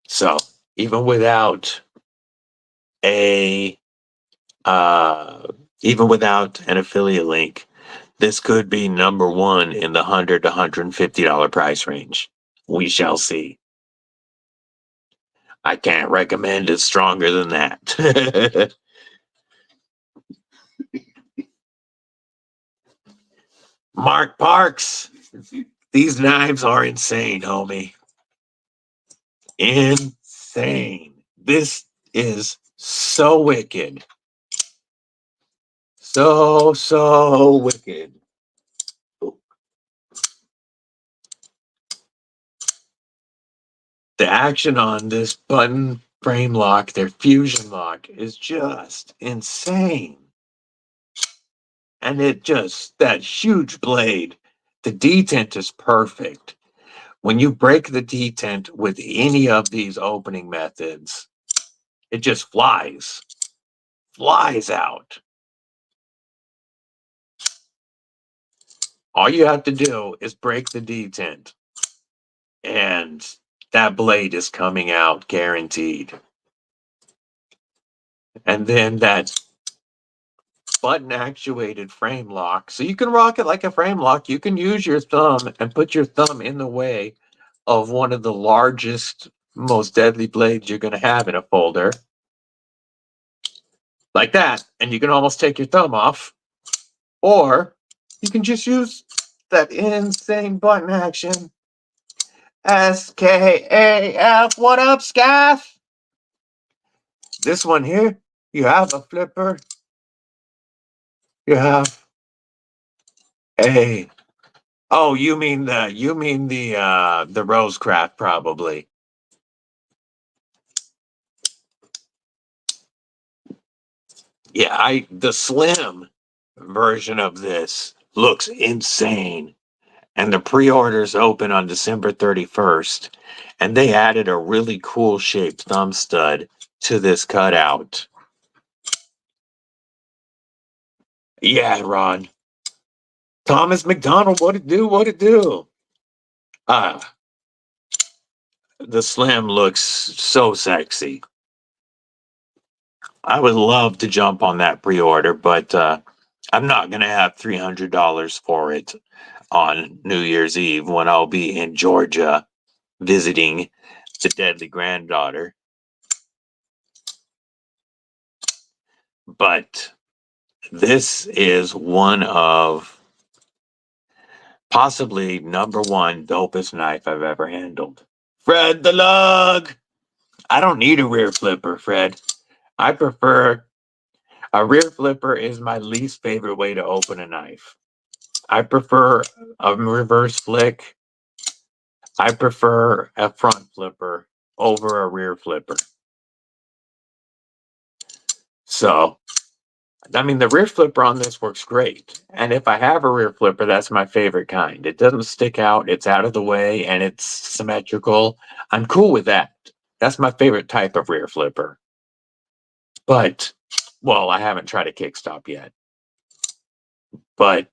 So even without an affiliate link, this could be number one in the $100 to $150 price range. We shall see. I can't recommend it stronger than that. Mark Parks. These knives are insane, homie. Insane. This is so wicked. So wicked. Ooh. The action on this button frame lock, their fusion lock, is just insane. And that huge blade, the detent is perfect. When you break the detent with any of these opening methods, it just flies out. All you have to do is break the detent, and that blade is coming out guaranteed. And then that button actuated frame lock. So you can rock it like a frame lock. You can use your thumb and put your thumb in the way of one of the largest, most deadly blades you're going to have in a folder. Like that. And you can almost take your thumb off. Or you can just use that insane button action. SKAF, what up, Scaff? This one here, you have a flipper. You have a, oh, you mean the Rosecraft probably. Yeah, the slim version of this looks insane. And the pre-orders open on December 31st. And they added a really cool shaped thumb stud to this cutout. Yeah, Ron. Thomas McDonald, what it do? What it do? The slim looks so sexy. I would love to jump on that pre-order, but I'm not going to have $300 for it on New Year's Eve when I'll be in Georgia visiting the deadly granddaughter. But this is one of possibly number one dopest knife I've ever handled. Fred the Lug! I don't need a rear flipper, Fred. I prefer a rear flipper is my least favorite way to open a knife. I prefer a reverse flick. I prefer a front flipper over a rear flipper. So, I mean, the rear flipper on this works great. And if I have a rear flipper, that's my favorite kind. It doesn't stick out, it's out of the way, and it's symmetrical. I'm cool with that. That's my favorite type of rear flipper. But, well, I haven't tried a kickstop yet. But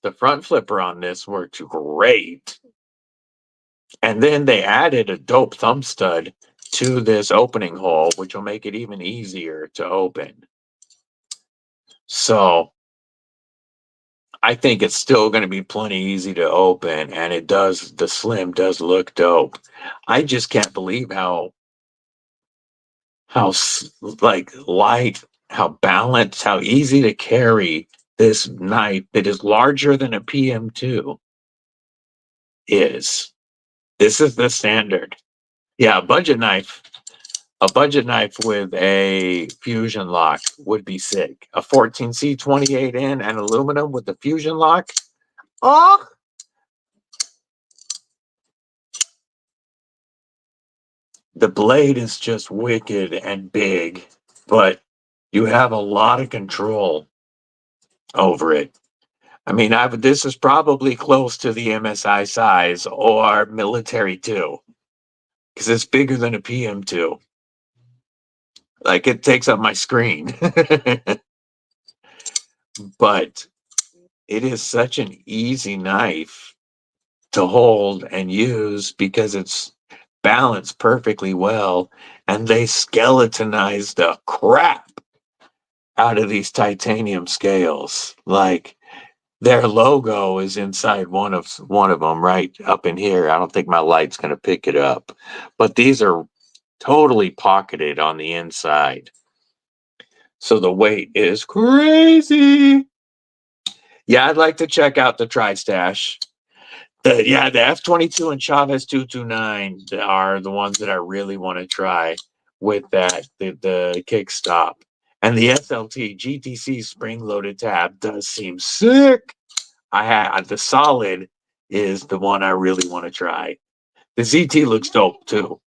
The front flipper on this works great. And then they added a dope thumb stud to this opening hole, which will make it even easier to open. So I think it's still going to be plenty easy to open, and it does, the slim does look dope. I just can't believe how like light, how balanced, how easy to carry this knife that is larger than a PM2 is. This is the standard. Yeah, a budget knife with a fusion lock would be sick. A 14C 28N and aluminum with the fusion lock. Oh, the blade is just wicked and big, but you have a lot of control over it. I mean, this is probably close to the MSI size or military 2, because it's bigger than a PM2. Like, it takes up my screen. But it is such an easy knife to hold and use because it's balanced perfectly well, and they skeletonized the crap out of these titanium scales. Like, their logo is inside one of them right up in here. I don't think my light's going to pick it up, but these are totally pocketed on the inside. So the weight is crazy. Yeah, I'd like to check out the Tri-Stash. The F22 and Chavez 229 are the ones that I really want to try with that, the kickstop. And the SLT GTC spring-loaded tab does seem sick. The solid is the one I really want to try. The ZT looks dope too,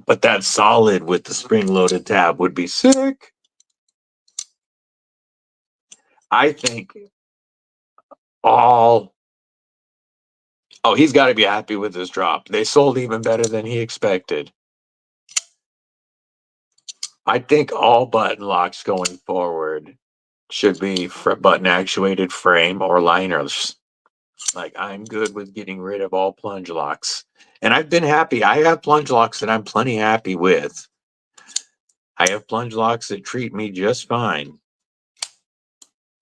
but that solid with the spring-loaded tab would be sick. I think he's got to be happy with this drop. They sold even better than he expected. I think all button locks going forward should be button actuated frame or liners. Like, I'm good with getting rid of all plunge locks. And I've been happy. I have plunge locks that I'm plenty happy with. I have plunge locks that treat me just fine.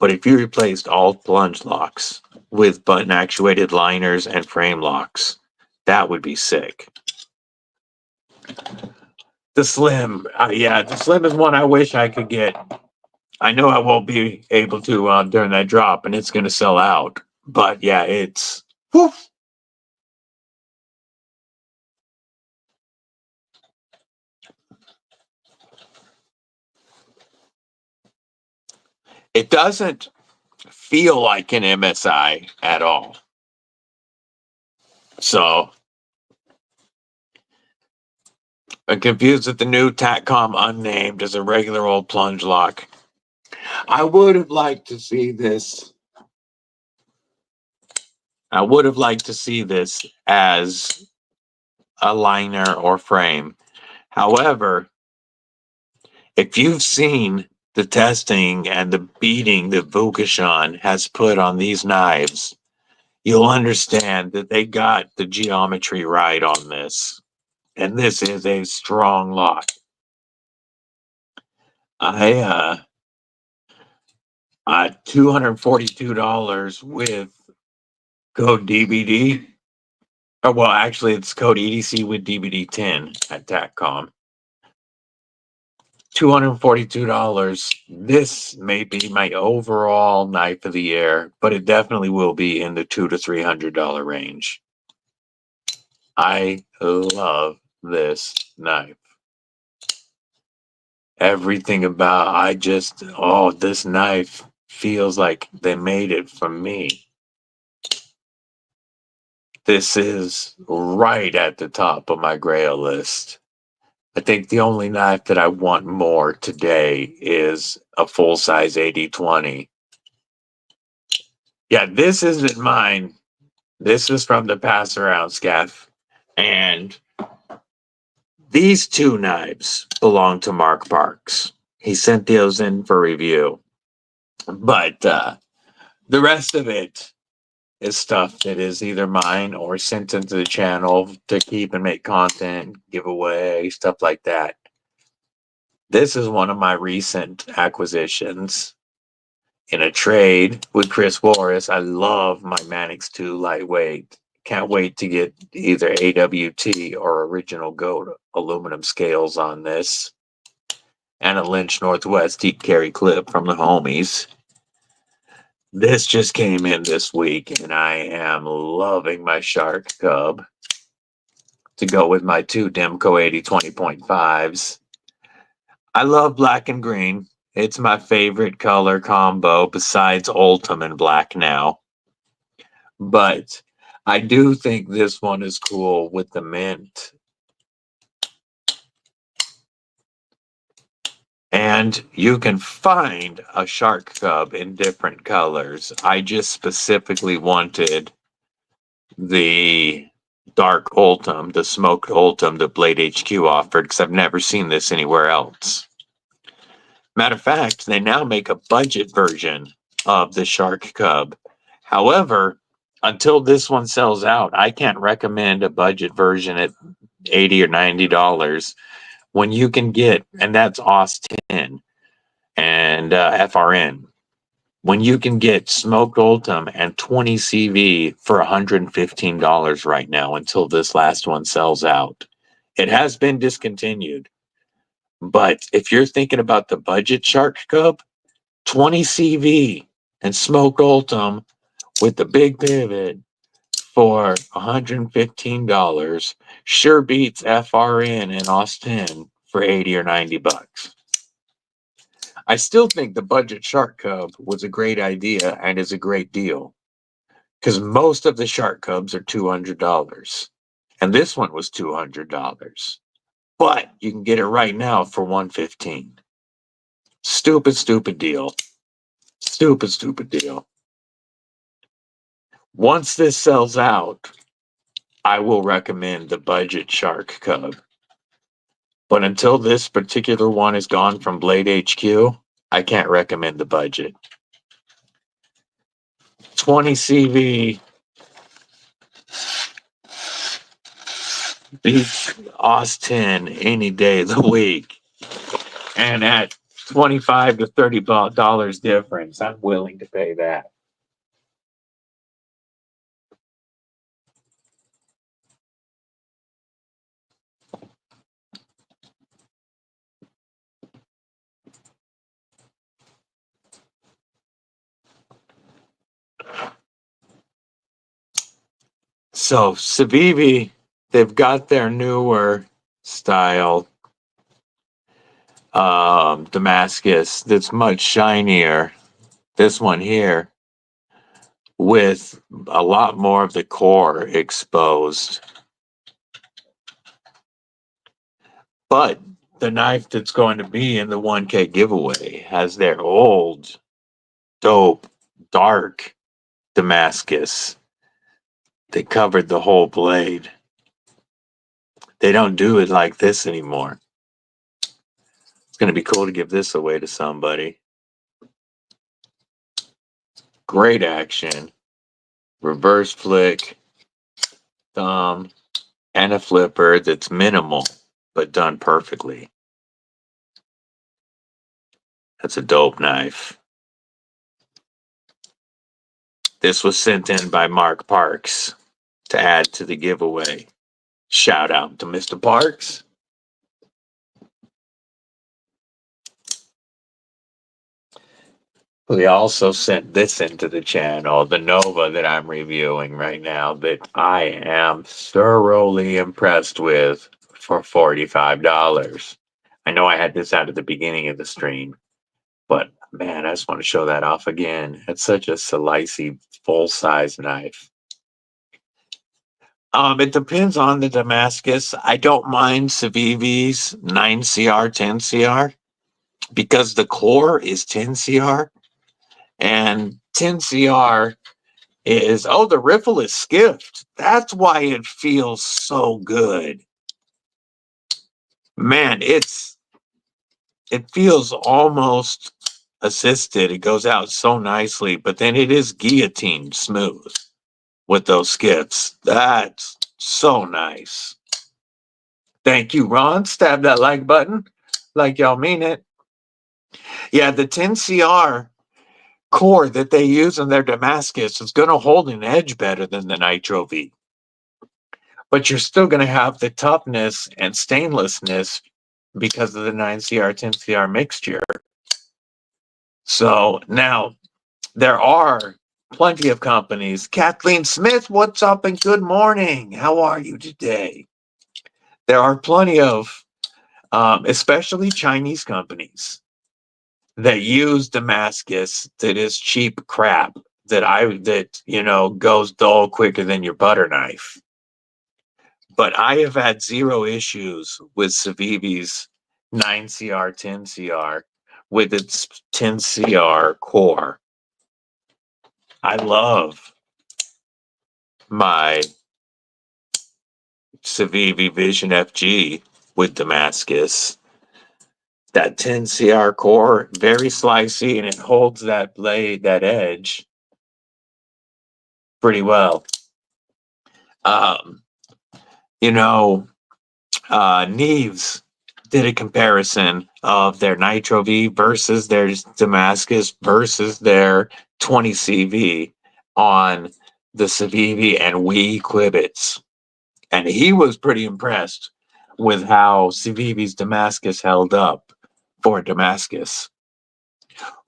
But if you replaced all plunge locks with button actuated liners and frame locks, that would be sick. The Slim, the Slim is one I wish I could get. I know I won't be able to during that drop, and it's going to sell out. But yeah, it's whew. It doesn't feel like an MSI at all. So I'm confused with the new TakCom unnamed as a regular old plunge lock. I would have liked to see this. I would have liked to see this as a liner or frame. However, if you've seen the testing and the beating that Vukashan has put on these knives, you'll understand that they got the geometry right on this. And this is a strong lock. $242 with code DBD. Oh, well, actually, it's code EDC with DBD 10 at TakCom. $242. This may be my overall knife of the year, but it definitely will be in the $200 to $300 range. I love this knife. Everything about, this knife feels like they made it for me. This is right at the top of my grail list. I think the only knife that I want more today is a full-size 80-20. Yeah, this isn't mine. This is from the Pass Around Scaff. And these two knives belong to Mark Parks. He sent those in for review. But the rest of it, is stuff that is either mine or sent into the channel to keep and make content, giveaway, stuff like that. This is one of my recent acquisitions in a trade with Chris Warris. I love my Manix 2 lightweight. Can't wait to get either AWT or original gold aluminum scales on this. And a Lynch Northwest deep carry clip from the homies. This just came in this week, and I am loving my Shark Cub to go with my two Demco 80 20.5s. I love black and green. It's my favorite color combo besides Ultim and black now. But I do think this one is cool with the mint. And you can find a Shark Cub in different colors. I just specifically wanted the dark Ultim, the smoked Ultim that Blade HQ offered, because I've never seen this anywhere else. Matter of fact, they now make a budget version of the Shark Cub. However, until this one sells out, I can't recommend a budget version at $80 or $90 when you can get, and that's AUS 10 and FRN, when you can get smoked Ultim and 20 CV for $115 right now until this last one sells out. It has been discontinued, but if you're thinking about the budget Shark Cub, 20 CV and smoked Ultim with the big pivot for $115 sure beats FRN and AUS 10 for 80 or 90 bucks. I still think the budget Shark Cub was a great idea and is a great deal, because most of the Shark Cubs are $200, and this one was $200, but you can get it right now for $115. Stupid deal. Stupid deal. Once this sells out, I will recommend the budget Shark Cub. But until this particular one is gone from Blade HQ, I can't recommend the budget. 20 CV beats AUS 10 any day of the week. And at $25 to $30 difference, I'm willing to pay that. So Civivi, they've got their newer style Damascus that's much shinier. This one here with a lot more of the core exposed. But the knife that's going to be in the 1K giveaway has their old, dope, dark Damascus. They covered the whole blade. They don't do it like this anymore. It's going to be cool to give this away to somebody. Great action. Reverse flick, thumb, and a flipper that's minimal, but done perfectly. That's a dope knife. This was sent in by Mark Parks to add to the giveaway. Shout out to Mr. Parks. We also sent this into the channel, the Nova that I'm reviewing right now, that I am thoroughly impressed with for $45. I know I had this out at the beginning of the stream, but man, I just want to show that off again. It's such a slicey, full-size knife. It depends on the Damascus. I don't mind Civivi's 9CR, 10CR, because the core is 10CR. And 10CR is, oh, the riffle is skiffed. That's why it feels so good. Man, it feels almost assisted. It goes out so nicely, but then it is guillotine smooth. with those skips. That's so nice. Thank you, Ron. Stab that like button like y'all mean it. Yeah, the 10CR core that they use in their Damascus is going to hold an edge better than the Nitro V. But you're still going to have the toughness and stainlessness because of the 9CR, 10CR mixture. So now there are plenty of companies. Kathleen Smith, what's up and good morning? How are you today? There are plenty of, especially Chinese companies that use Damascus that is cheap crap that goes dull quicker than your butter knife. But I have had zero issues with Civivi's 9CR, 10CR with its 10CR core. I love my Civivi Vision FG with Damascus. That 10CR core, very slicey, and it holds that blade, that edge, pretty well. Knives did a comparison of their Nitro V versus their Damascus versus their 20CV on the Civivi and Wii Quibbits. And he was pretty impressed with how Civivi's Damascus held up for Damascus.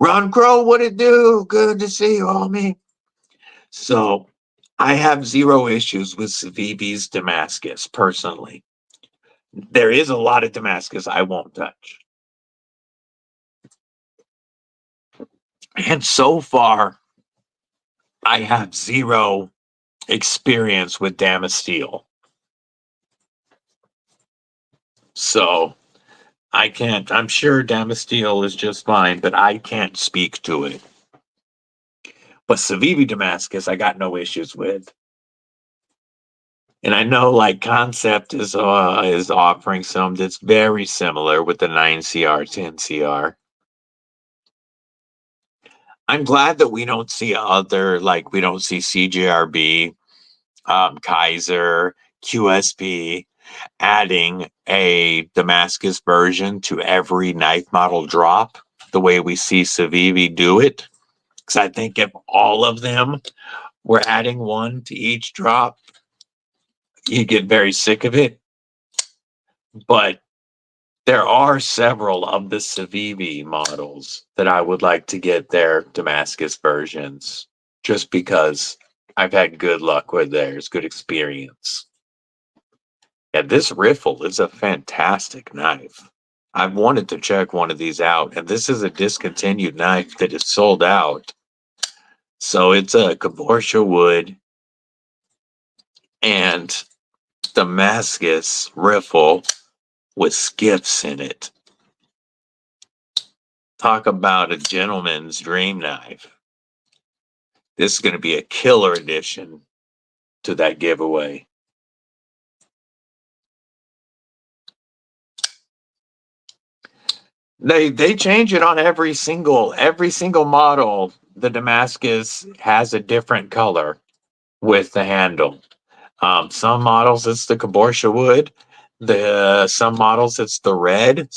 Ron Crow, what it do? Good to see you, homie. So I have zero issues with Civivi's Damascus, personally. There is a lot of Damascus I won't touch. And so far, I have zero experience with Damasteel. So I can't, I'm sure Damasteel is just fine, but I can't speak to it. But Civivi Damascus, I got no issues with. And I know like Kansept is offering some that's very similar with the 9CR, 10CR. I'm glad that we don't see we don't see CJRB, Kizer, QSP adding a Damascus version to every knife model drop the way we see Civivi do it. Because I think if all of them were adding one to each drop, you get very sick of it. But there are several of the Civivi models that I would like to get their Damascus versions just because I've had good luck with theirs, good experience. Yeah, this riffle is a fantastic knife. I've wanted to check one of these out, and this is a discontinued knife that is sold out. So it's a Cabochon wood and Damascus riffle with skips in it. Talk about a gentleman's dream knife. This is going to be a killer addition to that giveaway. They change it on every single model. The Damascus has a different color with the handle. Some models it's the Cabochon wood. Some models it's the red.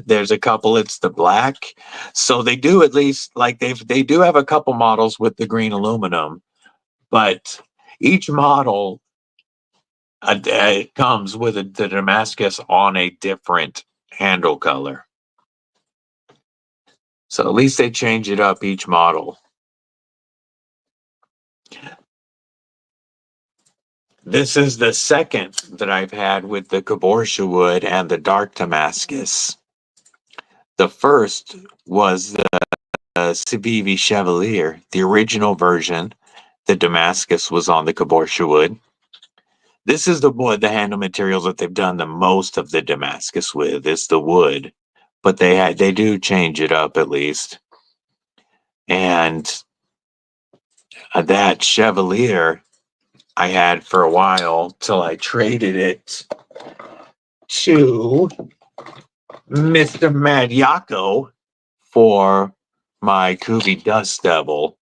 There's a couple it's the black. So they do at least they do have a couple models with the green aluminum, but each model comes with the Damascus on a different handle color. So at least they change it up each model. This is the second that I've had with the Cabochon wood and the dark Damascus. The first was the Civivi Chevalier, the original version. The Damascus was on the Cabochon wood. This is the handle materials that they've done the most of the Damascus with is the wood, but they do change it up at least. And that Chevalier I had for a while till I traded it to Mr. MadYocco for my Kubi Dust Devil.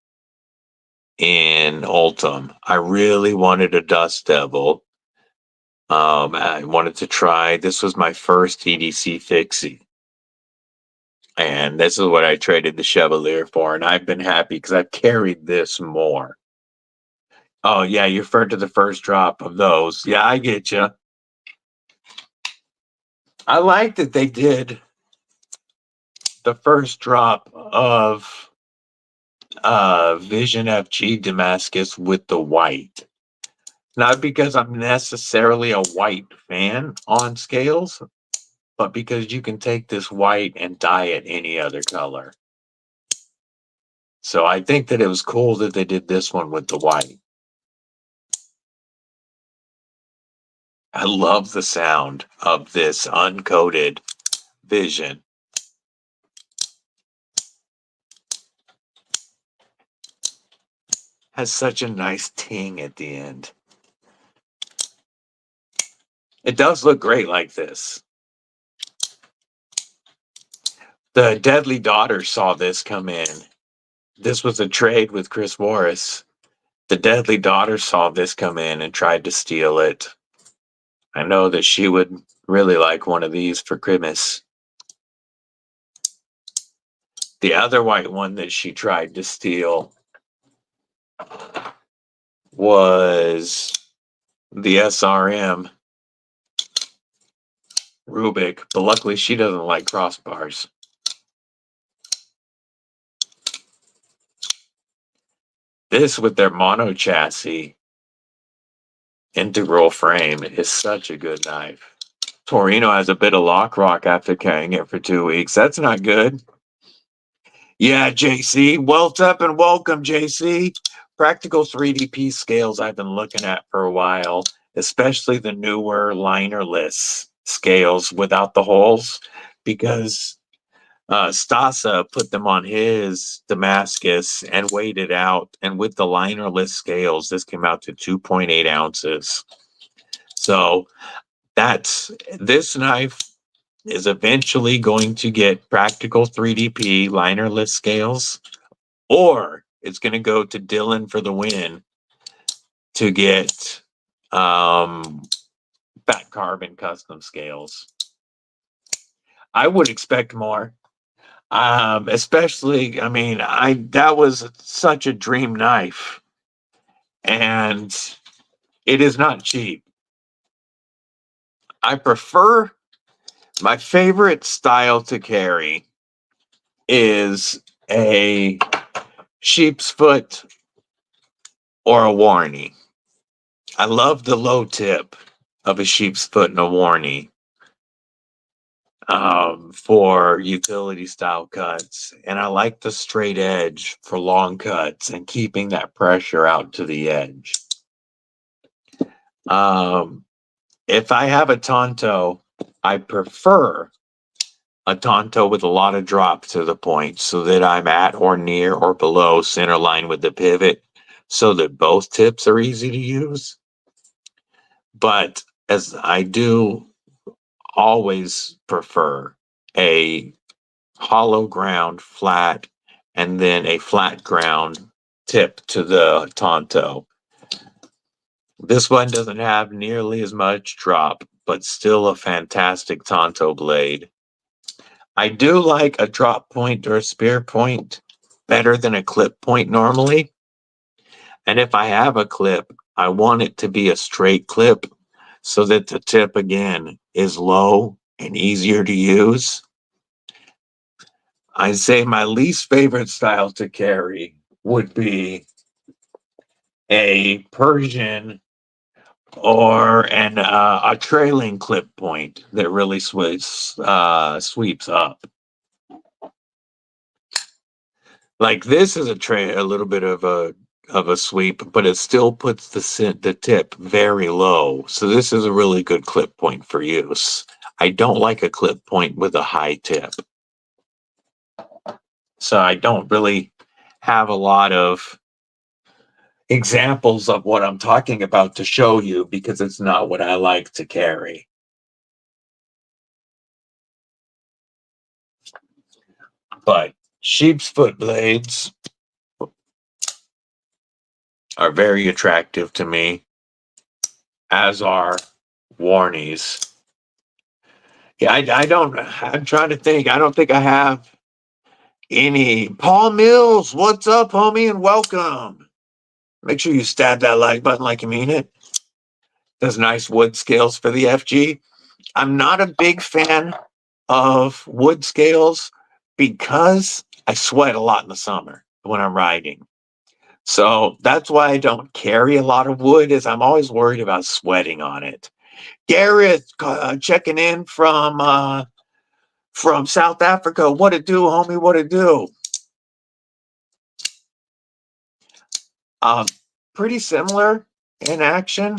in Ultim. I really wanted a Dust Devil. I wanted to try. This was my first EDC fixie. And this is what I traded the Chevalier for. And I've been happy because I've carried this more. Oh, yeah, you referred to the first drop of those. Yeah, I get you. I like that they did the first drop of Vision FG Damascus with the white. Not because I'm necessarily a white fan on scales, but because you can take this white and dye it any other color. So I think that it was cool that they did this one with the white. I love the sound of this uncoated Vision. Has such a nice ting at the end. It does look great like this. The Deadly Daughter saw this come in. This was a trade with Chris Morris. The Deadly Daughter saw this come in and tried to steal it. I know that she would really like one of these for Christmas. The other white one that she tried to steal was the SRM Rubik, but luckily she doesn't like crossbars. This with their mono chassis integral frame is such a good knife. Torino has a bit of lock rock after carrying it for 2 weeks. That's not good. Yeah, JC. What's up and welcome, JC. Practical 3D piece scales I've been looking at for a while, especially the newer linerless scales without the holes, because Stasa put them on his Damascus and weighed it out. And with the linerless scales, this came out to 2.8 ounces. So this knife is eventually going to get practical 3DP linerless scales, or it's going to go to Dylan for the win to get fat carbon custom scales. I would expect more. Especially, I mean, that was such a dream knife, and it is not cheap. I prefer, my favorite style to carry is a sheep's foot or a warney. I love the low tip of a sheep's foot and a warney for utility style cuts, and I like the straight edge for long cuts and keeping that pressure out to the edge. If I have a Tanto, I prefer a Tanto with a lot of drop to the point so that I'm at or near or below center line with the pivot so that both tips are easy to use. But as I do always prefer a hollow ground flat and then a flat ground tip to the Tanto. This one doesn't have nearly as much drop, but still a fantastic Tanto blade. I do like a drop point or a spear point better than a clip point normally. And if I have a clip, I want it to be a straight clip so that the tip again is low and easier to use. I'd say my least favorite style to carry would be a Persian or a trailing clip point that really sweeps up. Like this is a little bit of a sweep, but it still puts the tip very low. So this is a really good clip point for use. I don't like a clip point with a high tip. So I don't really have a lot of examples of what I'm talking about to show you because it's not what I like to carry. But sheep's foot blades are very attractive to me, as are Warnies. Yeah, I'm trying to think. I don't think I have any. Paul Mills, what's up, homie, and welcome. Make sure you stab that like button like you mean it. Does nice wood scales for the FG. I'm not a big fan of wood scales because I sweat a lot in the summer when I'm riding. So that's why I don't carry a lot of wood, is I'm always worried about sweating on it. Garrett checking in from South Africa. What it do, homie? What it do? Pretty similar in action.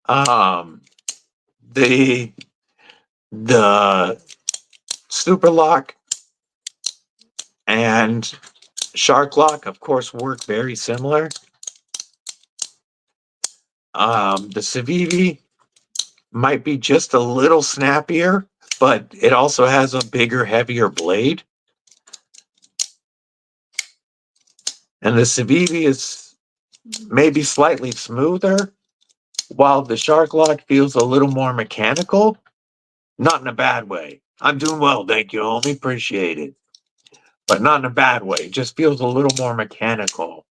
The Super Lock and Shark Lock, of course, work very similar. The Civivi might be just a little snappier, but it also has a bigger, heavier blade. And the Civivi is maybe slightly smoother, while the Shark Lock feels a little more mechanical. Not in a bad way. I'm doing well, thank you, homie. Appreciate it. But not in a bad way. It just feels a little more mechanical,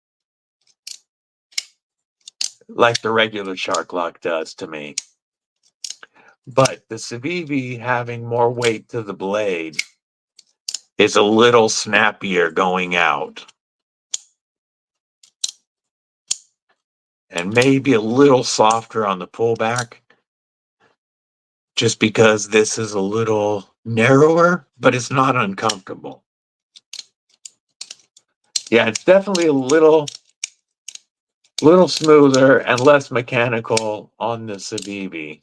like the regular Shark Lock does to me. But the Civivi, having more weight to the blade, is a little snappier going out. And maybe a little softer on the pullback, just because this is a little narrower, but it's not uncomfortable. Yeah, it's definitely a little smoother and less mechanical on the Civivi.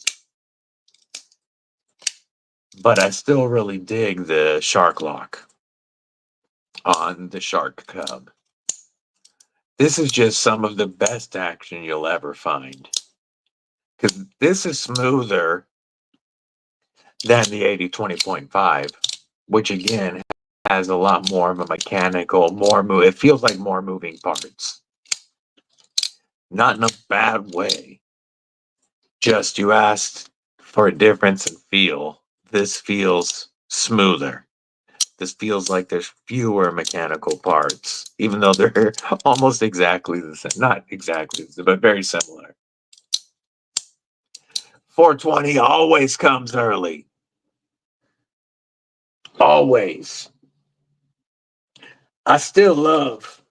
But I still really dig the Shark Lock on the Shark Cub. This is just some of the best action you'll ever find, because this is smoother than the 80-20.5, which again has a lot more of a mechanical, it feels like more moving parts. Not in a bad way. Just you asked for a difference in feel. This feels smoother. This feels like there's fewer mechanical parts, even though they're almost exactly the same. Not exactly the same, but very similar. 420 always comes early. Always. I still love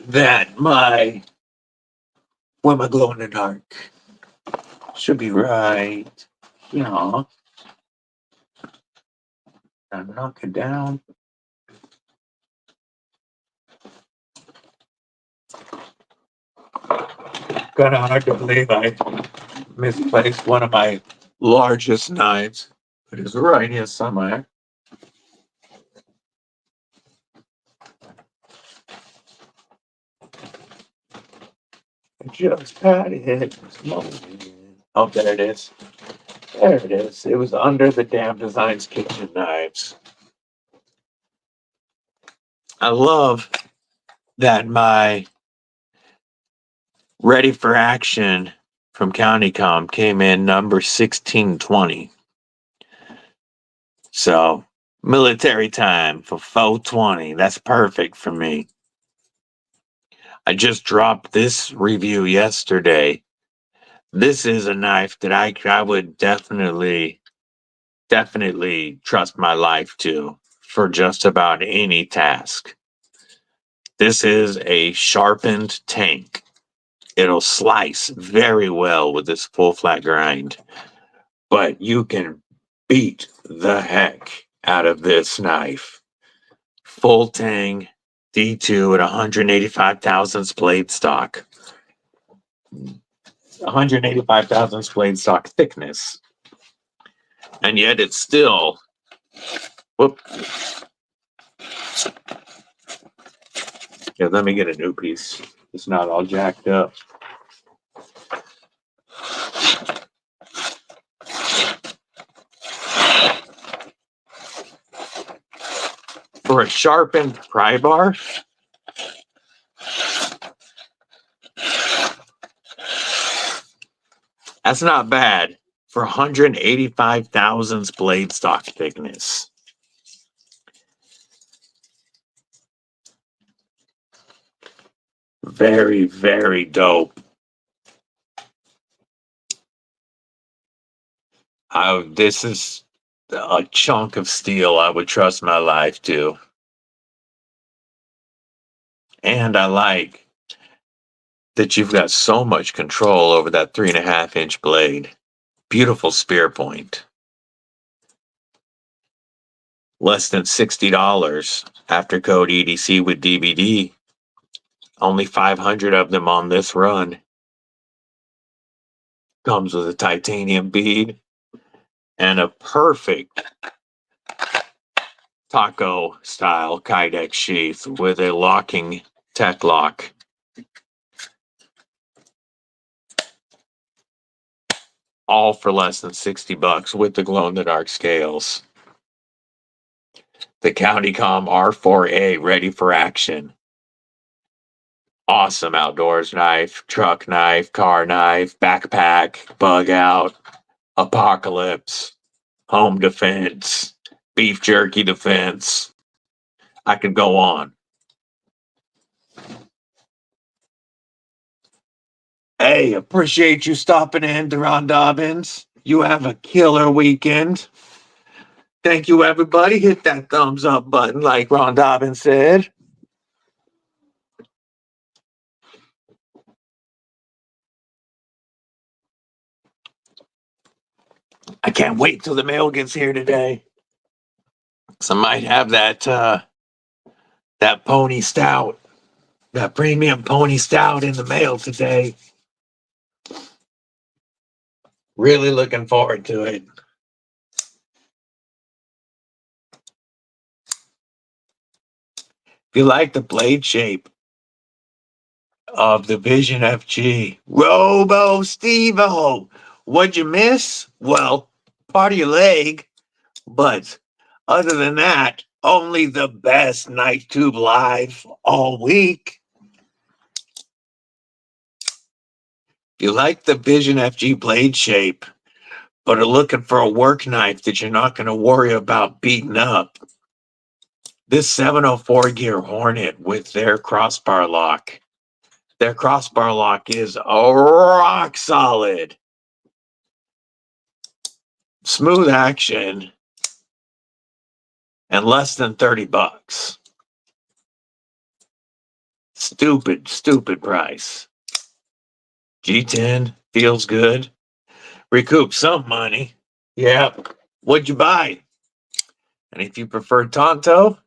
that my glow in the dark should be right. Yeah. I'll knock it down. Kind of hard to believe I misplaced one of my largest knives, but it's right here somewhere. I just had it. Oh, there it is. There it is. It was under the Damn Designs kitchen knives. I love that my Ready for Action from CountyComm came in number 1620. So, military time for 420. That's perfect for me. I just dropped this review yesterday. This is a knife that I would definitely trust my life to for just about any task. This is a sharpened tank. It'll slice very well with this full flat grind, but you can beat the heck out of this knife. Full tang D2 at 185 thousandths blade stock. 185 thousandths blade stock thickness. And yet it's still, whoop. Yeah, let me get a new piece. It's not all jacked up. For a sharpened pry bar, that's not bad for 185 thousandths blade stock thickness. Very, very dope. This is a chunk of steel I would trust my life to. And I like that you've got so much control over that 3.5-inch blade. Beautiful spear point. Less than $60 after code EDC with DBD. Only 500 of them on this run. Comes with a titanium bead and a perfect taco style Kydex sheath with a locking tech lock. All for less than $60 with the glow-in-the-dark scales. The Comm R4A ready for action. Awesome outdoors knife, truck knife, car knife, backpack, bug out, apocalypse, home defense, beef jerky defense. I could go on. Hey, appreciate you stopping in, Deron Dobbins. You have a killer weekend. Thank you, everybody. Hit that thumbs up button like Ron Dobbins said. I can't wait till the mail gets here today. So I might have that pony stout, that premium pony stout in the mail today. Really looking forward to it. If you like the blade shape of the Vision FG, Robo Stevo, what'd you miss? Well, part of your leg, but other than that, only the best knife tube live all week. If you like the Vision FG blade shape, but are looking for a work knife that you're not going to worry about beating up, this 704 gear Hornet with their crossbar lock. Their crossbar lock is a rock solid. Smooth action and less than $30. Stupid price. G10 feels good. Recoup some money. Yep. What'd you buy? And if you prefer Tanto,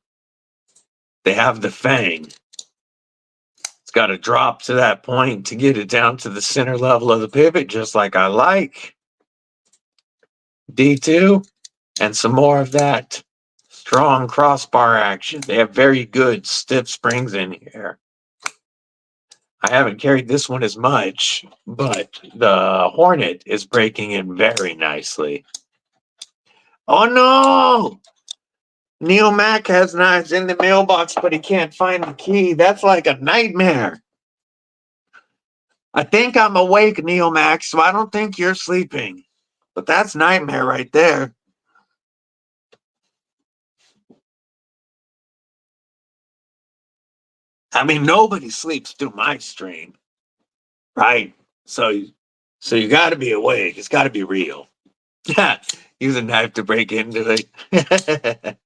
they have the Fang. It's got to drop to that point to get it down to the center level of the pivot, just like I like. D2 and some more of that strong crossbar action. They have very good stiff springs in here. I haven't carried this one as much, but the Hornet is breaking in very nicely. Oh no! Neil Mack has knives in the mailbox, but he can't find the key. That's like a nightmare. I think I'm awake, Neil Mack, so I don't think you're sleeping. But that's nightmare right there. I mean, nobody sleeps through my stream, right? So you got to be awake. It's got to be real. Use a knife to break into it.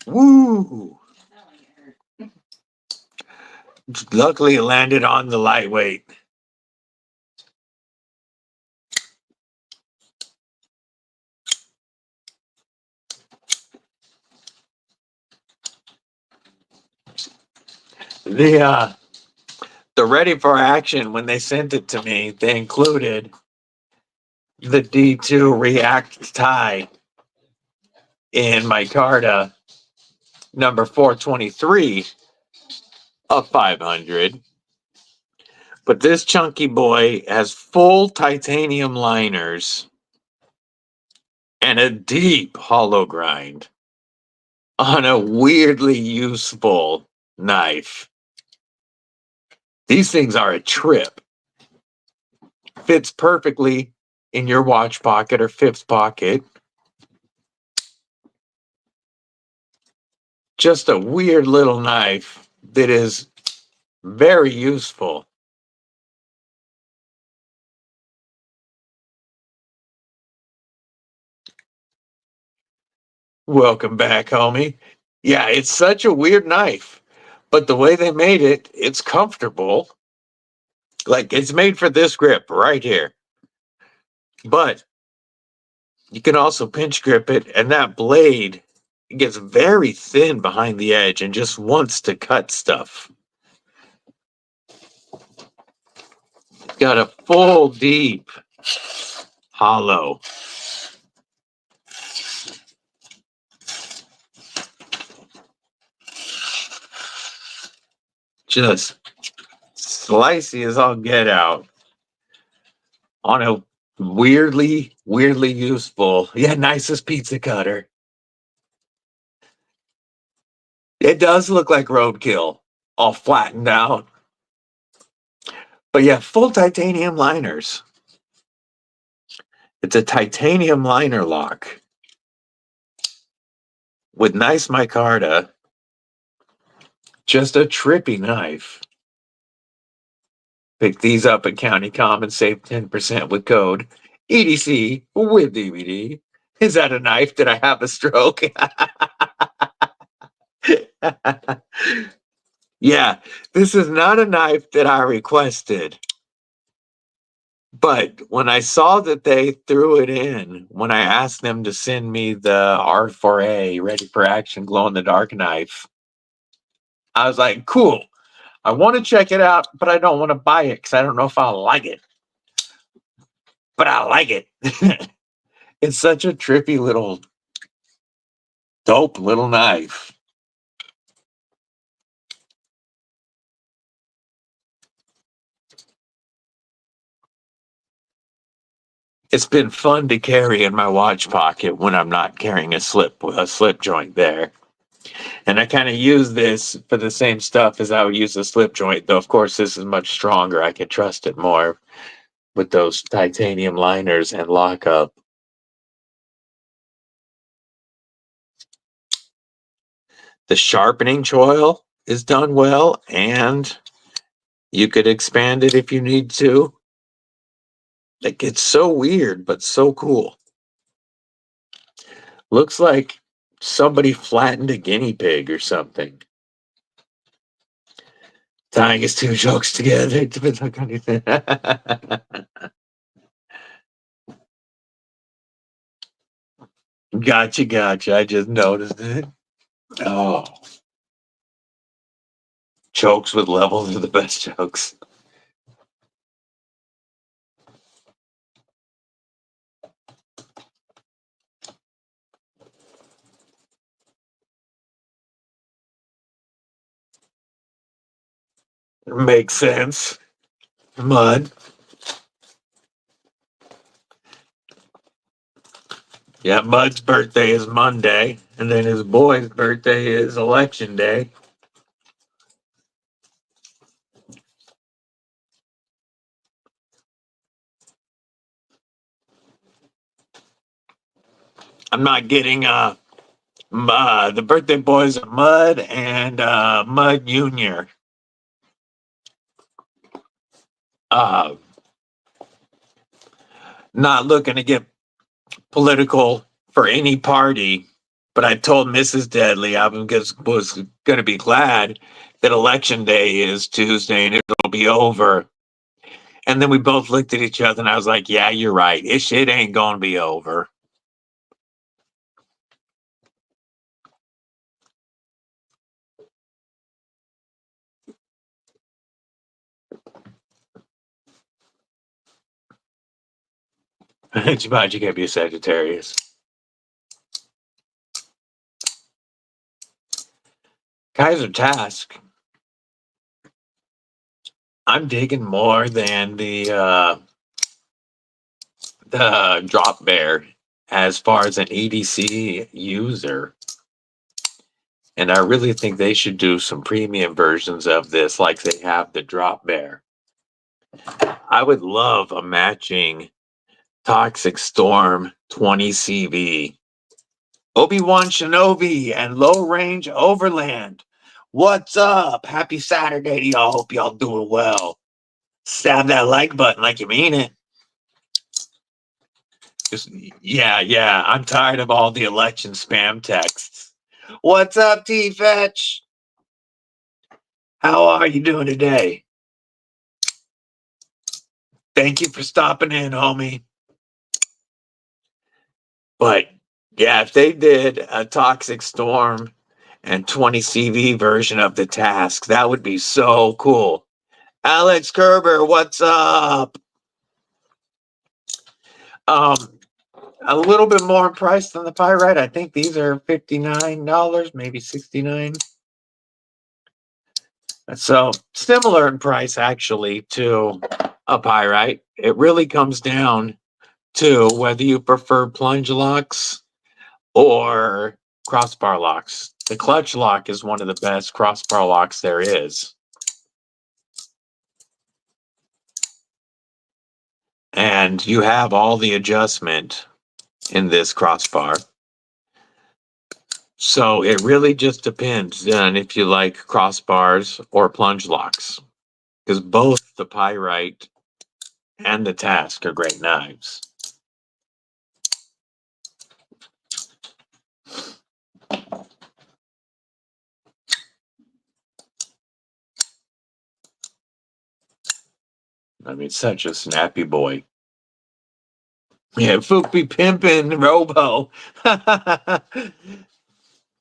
Woo! Luckily, it landed on the lightweight. The ready for action, when they sent it to me, they included the D2 React tie in micarta number 423 a 500. But this chunky boy has full titanium liners and a deep hollow grind on a weirdly useful knife. These things are a trip. Fits perfectly in your watch pocket or Phipps pocket. Just a weird little knife that is very useful. Welcome back, homie. Yeah, it's such a weird knife, but the way they made it, it's comfortable. Like, it's made for this grip right here. But you can also pinch grip it, and that blade gets very thin behind the edge and just wants to cut stuff. Got a full deep hollow. Just slicey as all get out on a weirdly useful, yeah, nicest pizza cutter. It does look like roadkill, all flattened out. But yeah, full titanium liners. It's a titanium liner lock with nice micarta. Just a trippy knife. Pick these up at County Comm and save 10% with code EDCwithDBD. Is that a knife? Did I have a stroke? Yeah, this is not a knife that I requested. But when I saw that they threw it in, when I asked them to send me the R4A Ready for Action glow in the dark knife, I was like, cool. I want to check it out, but I don't want to buy it because I don't know if I'll like it. But I like it. It's such a trippy little, dope little knife. It's been fun to carry in my watch pocket when I'm not carrying a slip joint there. And I kind of use this for the same stuff as I would use a slip joint, though of course this is much stronger. I can trust it more with those titanium liners and lockup. The sharpening choil is done well, and you could expand it if you need to. Like, it's so weird, but so cool. Looks like somebody flattened a guinea pig or something. Tying his two jokes together. It depends on anything. Gotcha. I just noticed it. Oh. Jokes with levels are the best jokes. Makes sense. Mud. Yeah, Mud's birthday is Monday, and then his boy's birthday is Election Day. I'm not getting the birthday boys are Mud and Mud Junior. Not looking to get political for any party, but I told Mrs. Deadly I was going to be glad that Election Day is Tuesday and it'll be over. And then we both looked at each other and I was like, yeah, you're right. This shit ain't going to be over. Jumanji can't be a Sagittarius. Kizer Task I'm digging more than the drop bear as far as an EDC user. And I really think they should do some premium versions of this like they have the drop bear. I would love a matching Toxic Storm 20 CV. Obi-Wan Shinobi and Low Range Overland. What's up? Happy Saturday to y'all. Hope y'all doing well. Stab that like button like you mean it. Just, yeah. I'm tired of all the election spam texts. What's up, T-Fetch? How are you doing today? Thank you for stopping in, homie. But yeah, if they did a Toxic Storm and 20 CV version of the task, that would be so cool. Alex Kerber, what's up? A little bit more in price than the Pyrite. I think these are $59, maybe $69. So similar in price actually to a Pyrite. It really comes down to whether you prefer plunge locks or crossbar locks. The clutch lock is one of the best crossbar locks there is. And you have all the adjustment in this crossbar. So it really just depends on if you like crossbars or plunge locks, because both the Pyrite and the Task are great knives. I mean, such a snappy boy. Yeah, Fook be pimping Robo.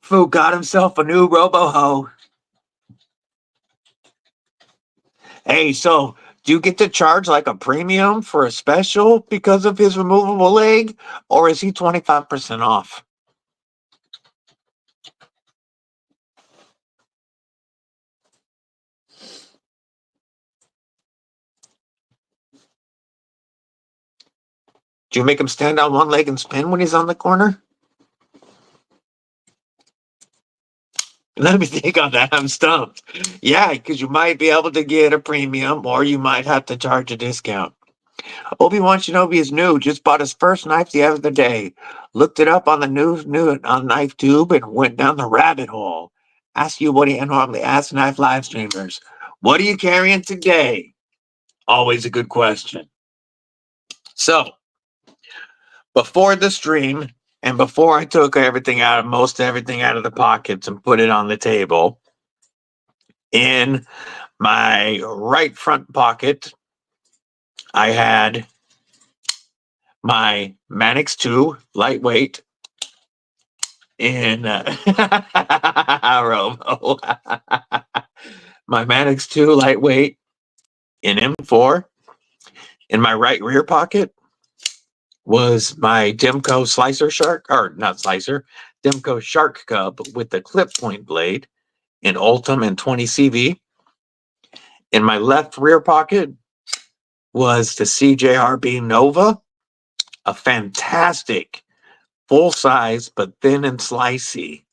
Fook got himself a new Robo-Ho. Hey, so do you get to charge like a premium for a special because of his removable leg? Or is he 25% off? Do you make him stand on one leg and spin when he's on the corner? Let me think on that. I'm stumped. Yeah, because you might be able to get a premium or you might have to charge a discount. Obi-Wan Shinobi is new. Just bought his first knife the other day. Looked it up on the new on Knife Tube and went down the rabbit hole. Ask you what he normally asks knife live streamers. What are you carrying today? Always a good question. So, before the stream and before I took most everything out of the pockets and put it on the table, in my right front pocket, I had my Manix 2 lightweight in Robo. My Manix 2 lightweight in M4. In my right rear pocket was my Demco Demco Shark Cub with the clip point blade in Ultim and 20 CV. In my left rear pocket was the CJRB Nova, a fantastic full size but thin and slicey,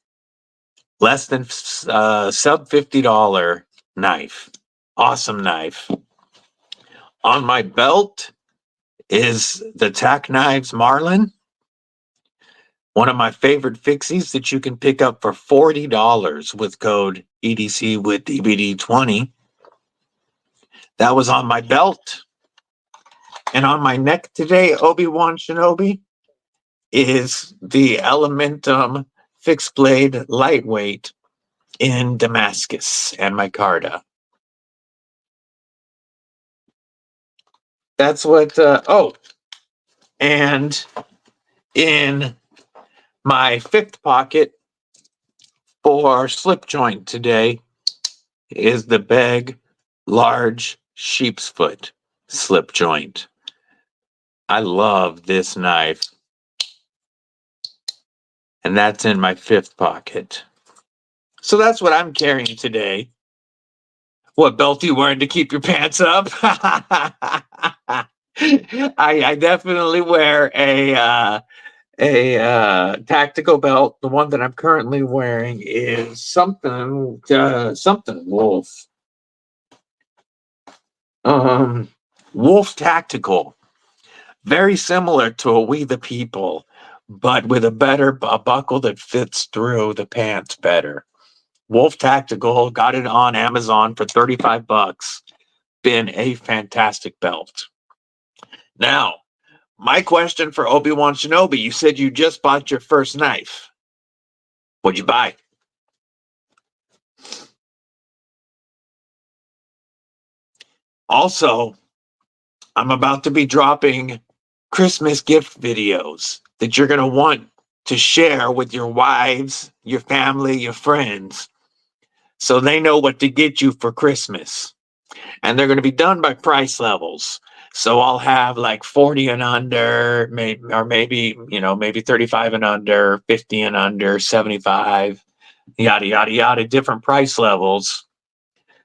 less than sub $50 knife. Awesome knife. On my belt is the TakKnives Marlin, one of my favorite fixies that you can pick up for $40 with code EDCwithDBD20. That was on my belt. And on my neck today, Obi-Wan Shinobi, is the Elementum fixed blade lightweight in Damascus and micarta. That's what, and in my fifth pocket for slip joint today is the Beg Large Sheep's Foot slip joint. I love this knife. And that's in my fifth pocket. So that's what I'm carrying today. What belt are you wearing to keep your pants up? I definitely wear a tactical belt. The one that I'm currently wearing is something Wolf. Wolf Tactical. Very similar to a We the People, but with a buckle that fits through the pants better. Wolf Tactical, got it on Amazon for 35 bucks. Been a fantastic belt. Now, my question for Obi-Wan Shinobi, you said you just bought your first knife. What'd you buy? Also, I'm about to be dropping Christmas gift videos that you're going to want to share with your wives, your family, your friends, so they know what to get you for Christmas. And they're going to be done by price levels. So I'll have like 40 and under, maybe 35 and under, 50 and under, 75, yada, yada, yada, different price levels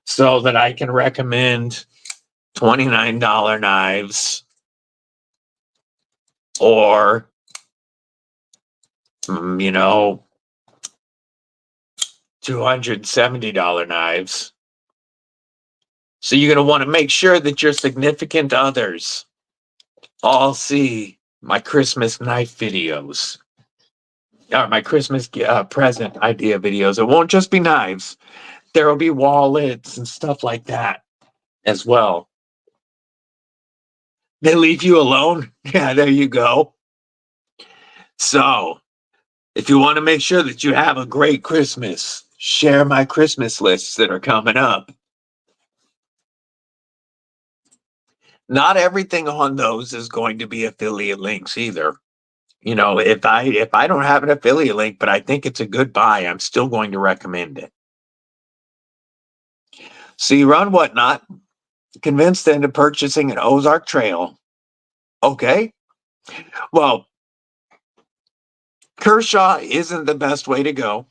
so that I can recommend $29 knives or, $270 knives. So you're going to want to make sure that your significant others all see my Christmas knife videos, or my Christmas present idea videos. It won't just be knives. There will be wallets and stuff like that as well. They leave you alone? Yeah, there you go. So if you want to make sure that you have a great Christmas, share my Christmas lists that are coming up. Not everything on those is going to be affiliate links either. If I don't have an affiliate link, but I think it's a good buy, I'm still going to recommend it. So you run Whatnot, convinced into purchasing an Ozark Trail. Okay. Well, Kershaw isn't the best way to go,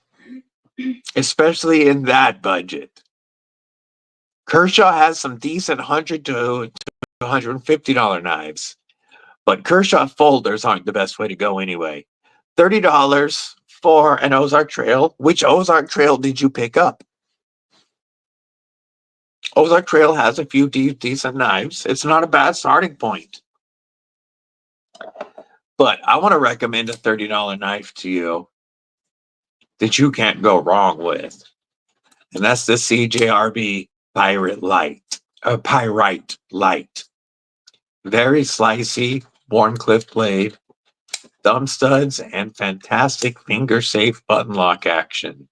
especially in that budget. Kershaw has some decent $100 to $150 knives, but Kershaw folders aren't the best way to go anyway. $30 for an Ozark Trail. Which Ozark Trail did you pick up? Ozark Trail has a few decent knives. It's not a bad starting point. But I want to recommend a $30 knife to you that you can't go wrong with. And that's the CJRB Pyrite Light. Very slicey, Warncliffe blade, thumb studs, and fantastic finger-safe button lock action.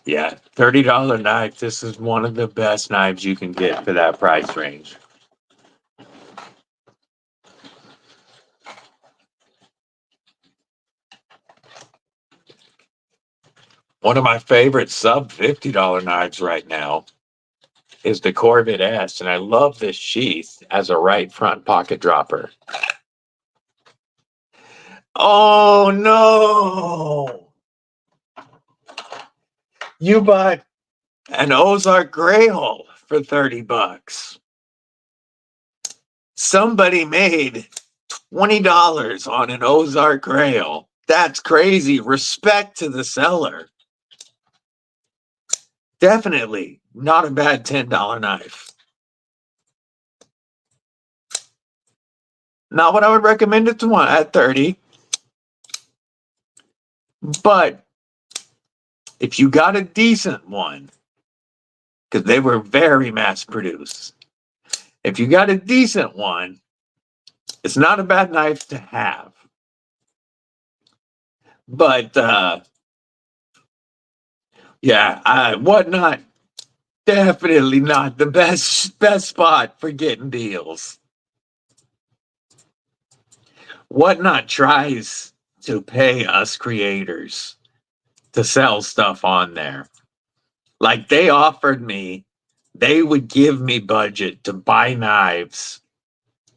Yeah, $30 knife. This is one of the best knives you can get for that price range. One of my favorite sub $50 knives right now is the Corvette S, and I love this sheath as a right front pocket dropper. Oh no! You bought an Ozark Grail for 30 bucks. Somebody made $20 on an Ozark Grail. That's crazy. Respect to the seller. Definitely not a bad $10 knife. Not what I would recommend it to at 30. But if you got a decent one, because they were very mass produced, if you got a decent one, it's not a bad knife to have. But Whatnot, definitely not the best spot for getting deals. Whatnot tries to pay us creators to sell stuff on there. Like they offered me, they would give me budget to buy knives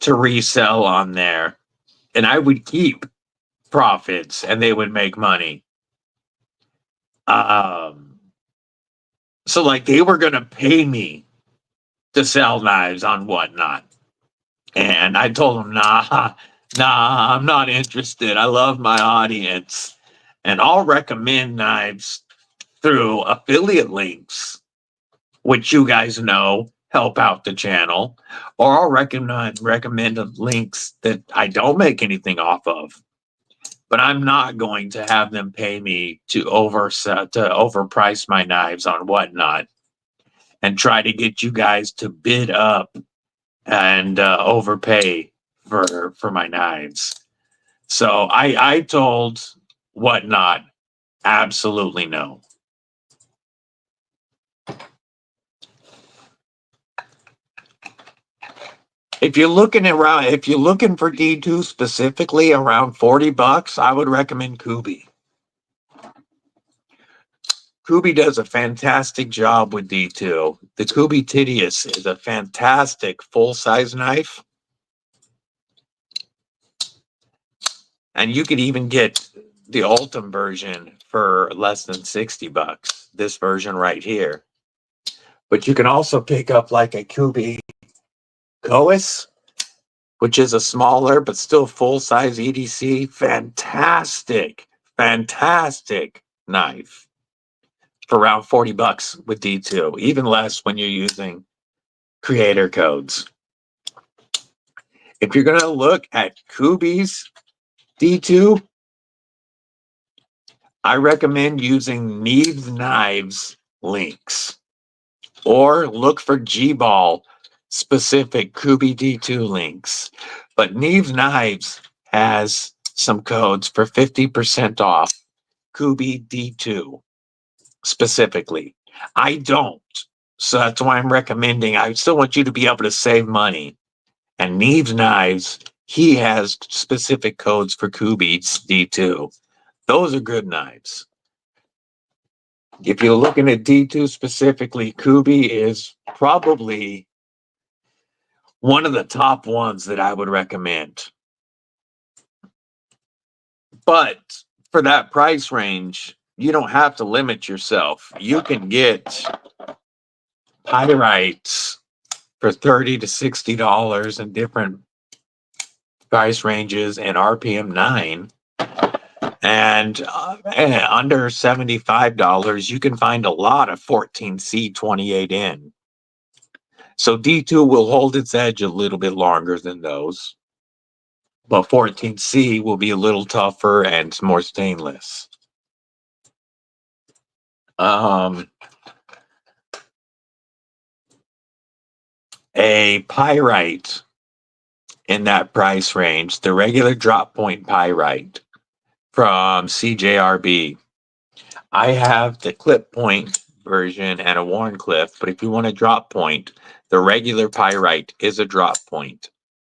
to resell on there, and I would keep profits and they would make money. So like they were gonna pay me to sell knives on Whatnot. And I told them, nah, I'm not interested. I love my audience. And I'll recommend knives through affiliate links, which you guys know help out the channel, or I'll recommend links that I don't make anything off of. But I'm not going to have them pay me to overprice my knives on Whatnot and try to get you guys to bid up and overpay for my knives. So I told Whatnot, absolutely no. If you're looking for D2 specifically around $40, I would recommend Kubi. Kubi does a fantastic job with D2. The Kubi Tedious is a fantastic full-size knife. And you could even get the Ultim version for less than $60. This version right here. But you can also pick up like a Kubi Coas, which is a smaller but still full-size EDC. Fantastic knife for around $40 with D2. Even less when you're using creator codes. If you're going to look at Kubi's D2, I recommend using Neves Knives links, or look for G-Ball specific Kubi D2 links. But Neves Knives has some codes for 50% off Kubi D2 specifically. I don't. So that's why I'm recommending. I still want you to be able to save money. And Neves Knives, he has specific codes for Kubi D2. Those are good knives. If you're looking at D2 specifically, Kubi is probably one of the top ones that I would recommend. But for that price range, you don't have to limit yourself. You can get Pyrite for $30 to $60 in different price ranges and RPM 9. And under $75, you can find a lot of 14C 28N. So D2 will hold its edge a little bit longer than those. But 14C will be a little tougher and more stainless. A Pyrite in that price range, the regular drop point Pyrite from CJRB. I have the clip point version and a Warncliffe, but if you want a drop point, the regular Pyrite is a drop point.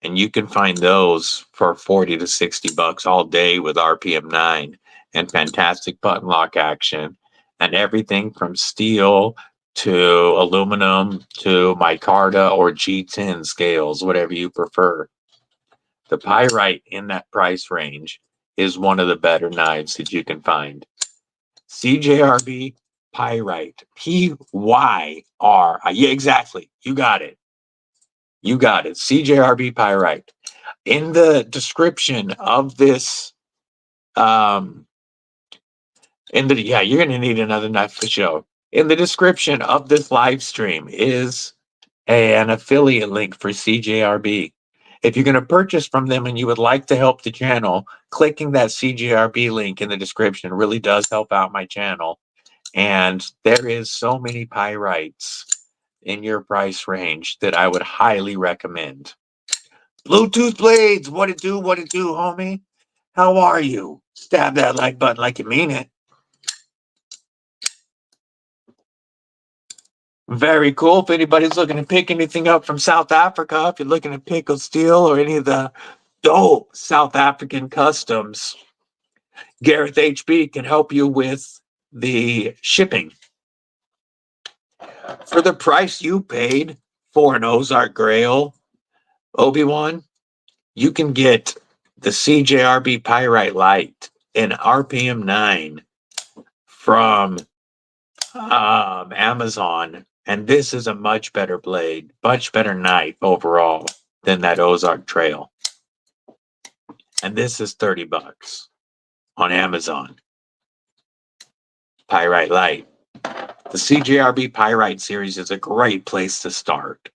And you can find those for $40 to $60 all day with RPM 9 and fantastic button lock action and everything from steel to aluminum to micarta or G10 scales, whatever you prefer. The Pyrite in that price range is one of the better knives that you can find. CJRB Pyrite. P-Y-R. Yeah, exactly. You got it. You got it. CJRB Pyrite. In the description of this, you're gonna need another knife for show. In the description of this live stream is an affiliate link for CJRB. If you're gonna purchase from them and you would like to help the channel, clicking that CJRB link in the description really does help out my channel. And there is so many Pyrites in your price range that I would highly recommend. Bluetooth Blades, what it do, homie? How are you? Stab that like button like you mean it. Very cool. If anybody's looking to pick anything up from South Africa, if you're looking to pick a steel or any of the dope South African customs, Gareth HB can help you with the shipping. For the price you paid for an Ozark Grail, Obi-Wan, you can get the CJRB Pyrite Light in RPM 9 from Amazon. And this is a much better blade, much better knife overall than that Ozark Trail. And this is $30 on Amazon. Pyrite Light. The CJRB Pyrite series is a great place to start.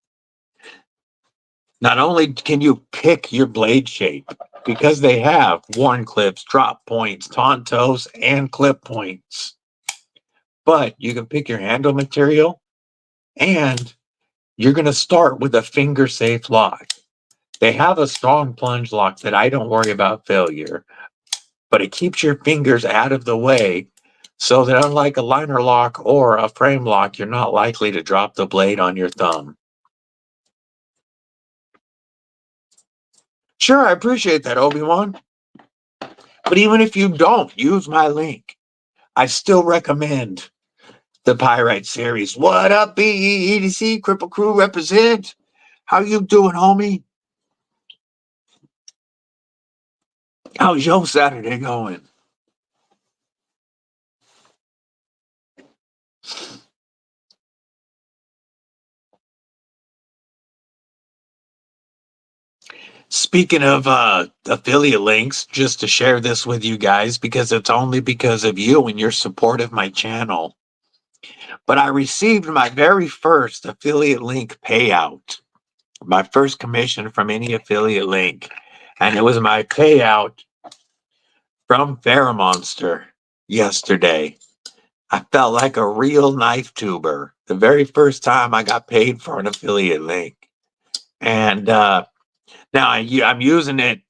Not only can you pick your blade shape, because they have worn clips, drop points, tontos, and clip points, but you can pick your handle material, and you're going to start with a finger safe lock. They have a strong plunge lock that I don't worry about failure, but it keeps your fingers out of the way so that unlike a liner lock or a frame lock, you're not likely to drop the blade on your thumb. Sure, I appreciate that, Obi-Wan. But even if you don't use my link, I still recommend the Pyrite series. What up, BEDC? Cripple Crew represent. How you doing, homie? How's your Saturday going? Speaking of affiliate links, just to share this with you guys, because it's only because of you and your support of my channel. But I received my very first affiliate link payout, my first commission from any affiliate link. And it was my payout from FerraMonster yesterday. I felt like a real knife tuber the very first time I got paid for an affiliate link. And now I'm using it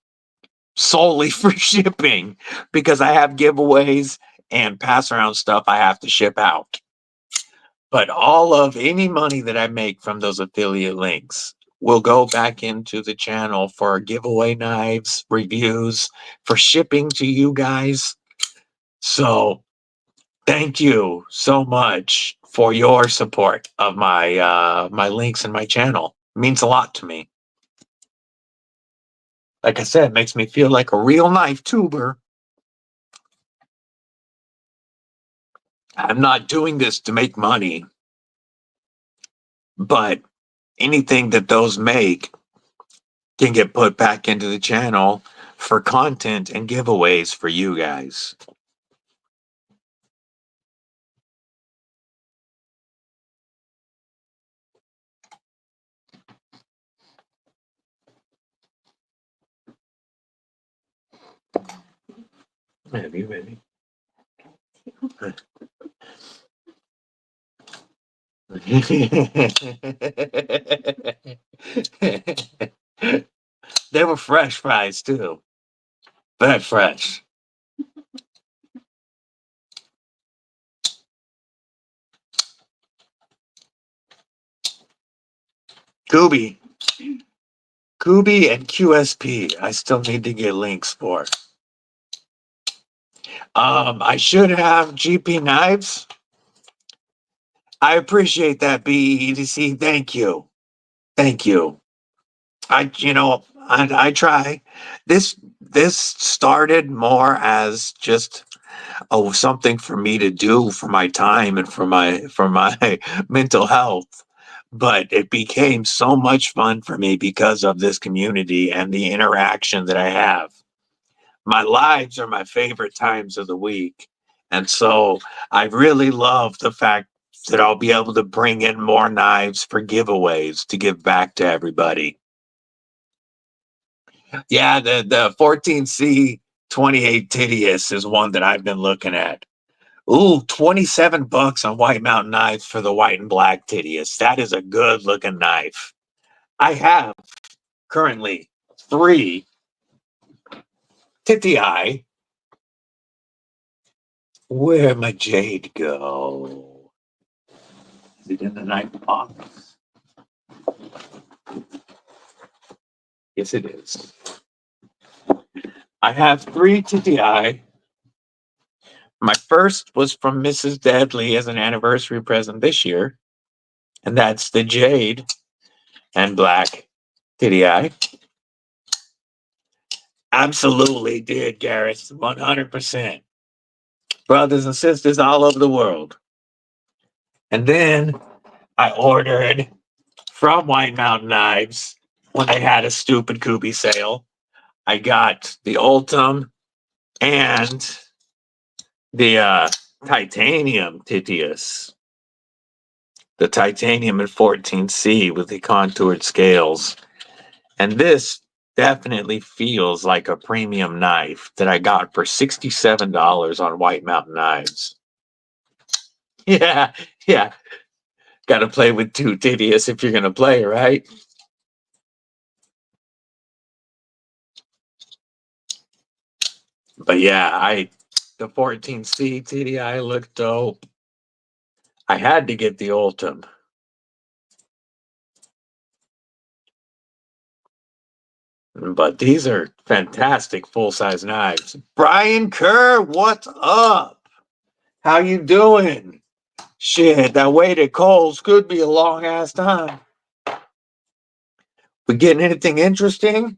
solely for shipping because I have giveaways and pass around stuff I have to ship out. But all of any money that I make from those affiliate links will go back into the channel for giveaway knives, reviews, for shipping to you guys. So thank you so much for your support of my my links and my channel. It means a lot to me. Like I said, it makes me feel like a real knife tuber. I'm not doing this to make money, but anything that those make can get put back into the channel for content and giveaways for you guys. Maybe. They were fresh fries too. Very fresh. Kubi and QSP. I still need to get links for. I should have GP Knives. I appreciate that, BEDC. Thank you. Thank you. I try. This started more as just something for me to do for my time and for my mental health. But it became so much fun for me because of this community and the interaction that I have. My lives are my favorite times of the week. And so I really love the fact that I'll be able to bring in more knives for giveaways to give back to everybody. Yeah, the 14C 28 Tedious is one that I've been looking at. Ooh, $27 on White Mountain Knives for the white and black Tedious. That is a good looking knife. I have currently 3 Tittii. Where'd my jade go? Is it in the knife box? Yes, it is. I have 3 Tittii. My first was from Mrs. Deadly as an anniversary present this year. And that's the jade and black TDI. Absolutely did, Gareth. 100%. Brothers and sisters all over the world. And then I ordered from White Mountain Knives when they had a stupid Kubi sale. I got the Ultim and the titanium Titius. The titanium in 14C with the contoured scales. And this definitely feels like a premium knife that I got for $67 on White Mountain Knives. Yeah, yeah. Got to play with two Titius if you're going to play, right? But yeah, the 14C TDI looked dope. I had to get the Ultim. But these are fantastic full-size knives. Brian Kerr, what's up? How you doing? Shit, that wait at Kohl's could be a long-ass time. We getting anything interesting?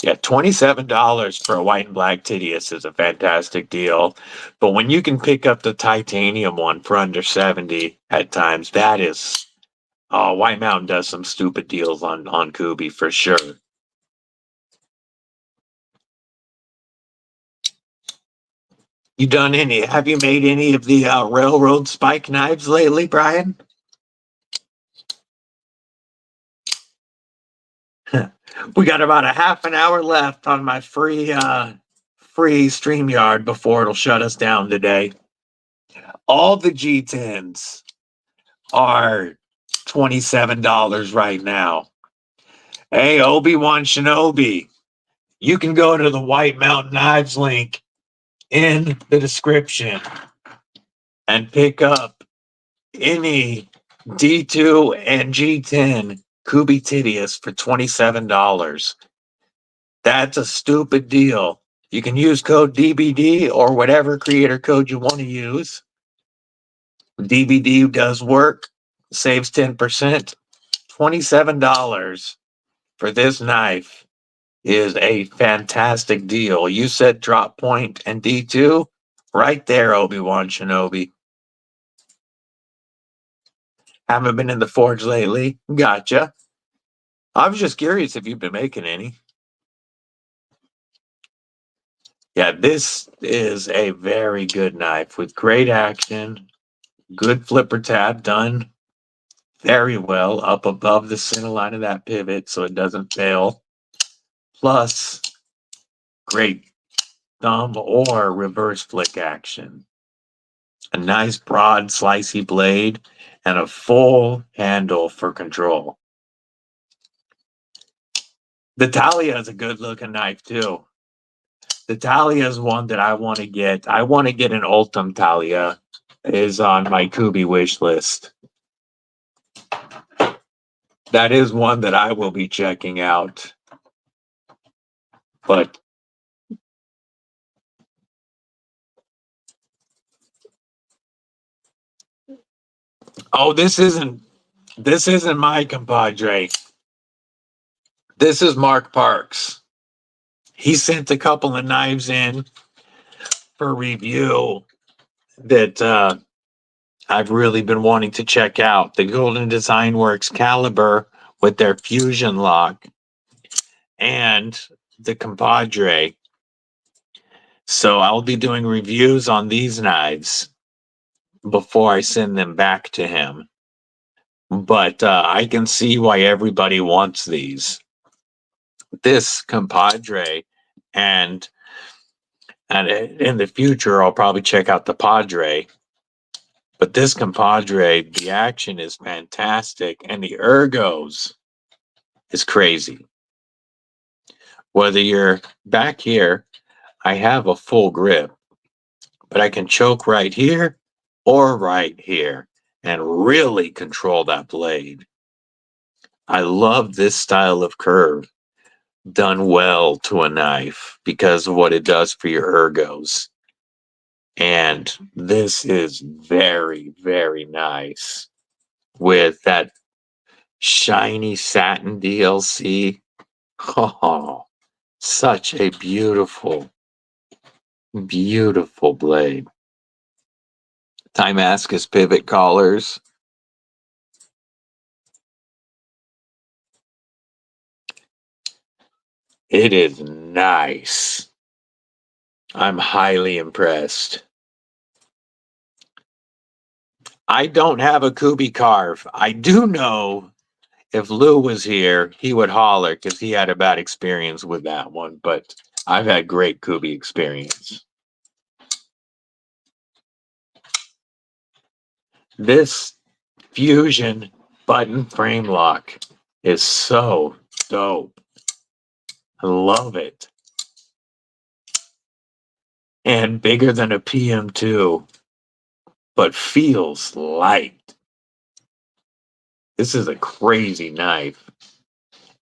Yeah, $27 for a white and black Titius is a fantastic deal. But when you can pick up the titanium one for under 70 at times, that is... Oh, White Mountain does some stupid deals on Kubi for sure. Have you made any of the railroad spike knives lately, Brian? We got about a half an hour left on my free StreamYard before it'll shut us down today. All the G10s are $27 right now. Hey, Obi-Wan Shinobi, you can go to the White Mountain Knives link in the description and pick up any D2 and G10 Kubi Titius for $27. That's a stupid deal. You can use code DBD or whatever creator code you want to use. DBD does work, saves 10%. $27 for this knife is a fantastic deal. You said drop point and D2? Right there, Obi-Wan Shinobi. Haven't been in the forge lately. Gotcha. I was just curious if you've been making any. Yeah, this is a very good knife with great action, good flipper tab done very well up above the center line of that pivot so it doesn't fail. Plus, great thumb or reverse flick action. A nice broad slicey blade and a full handle for control. The Thalia is a good looking knife too. The Thalia is one that I want to get. I want to get an Ultim Thalia. Is on my Kubi wish list. That is one that I will be checking out. But oh, this isn't my compadre. This is Mark Parks. He sent a couple of knives in for review that I've really been wanting to check out. The Golden Design Works caliber with their fusion lock and the compadre. So I'll be doing reviews on these knives before I send them back to him. But I can see why everybody wants these. This compadre and in the future I'll probably check out the Padre. But this compadre, the action is fantastic and the ergos is crazy. Whether you're back here, I have a full grip, but I can choke right here or right here and really control that blade. I love this style of curve done well to a knife because of what it does for your ergos. And this is very, very nice with that shiny satin DLC. Oh, such a beautiful, beautiful blade. Damascus pivot collars. It is nice. I'm highly impressed. I don't have a Kubi carve. I do know if Lou was here, he would holler because he had a bad experience with that one, but I've had great Kubi experience. This Fusion button frame lock is so dope. I love it. And bigger than a PM2, but feels light. This is a crazy knife.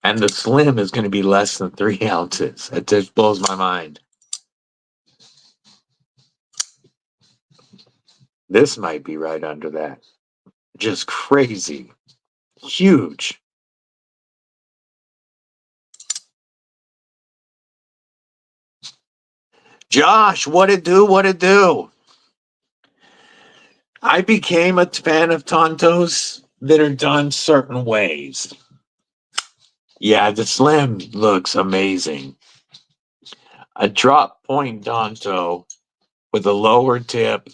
And the slim is going to be less than 3 ounces. It just blows my mind. This might be right under that. Just crazy. Huge. Josh, what it do? What it do? I became a fan of Tantos that are done certain ways. Yeah, the slim looks amazing. A drop point Tanto with a lower tip,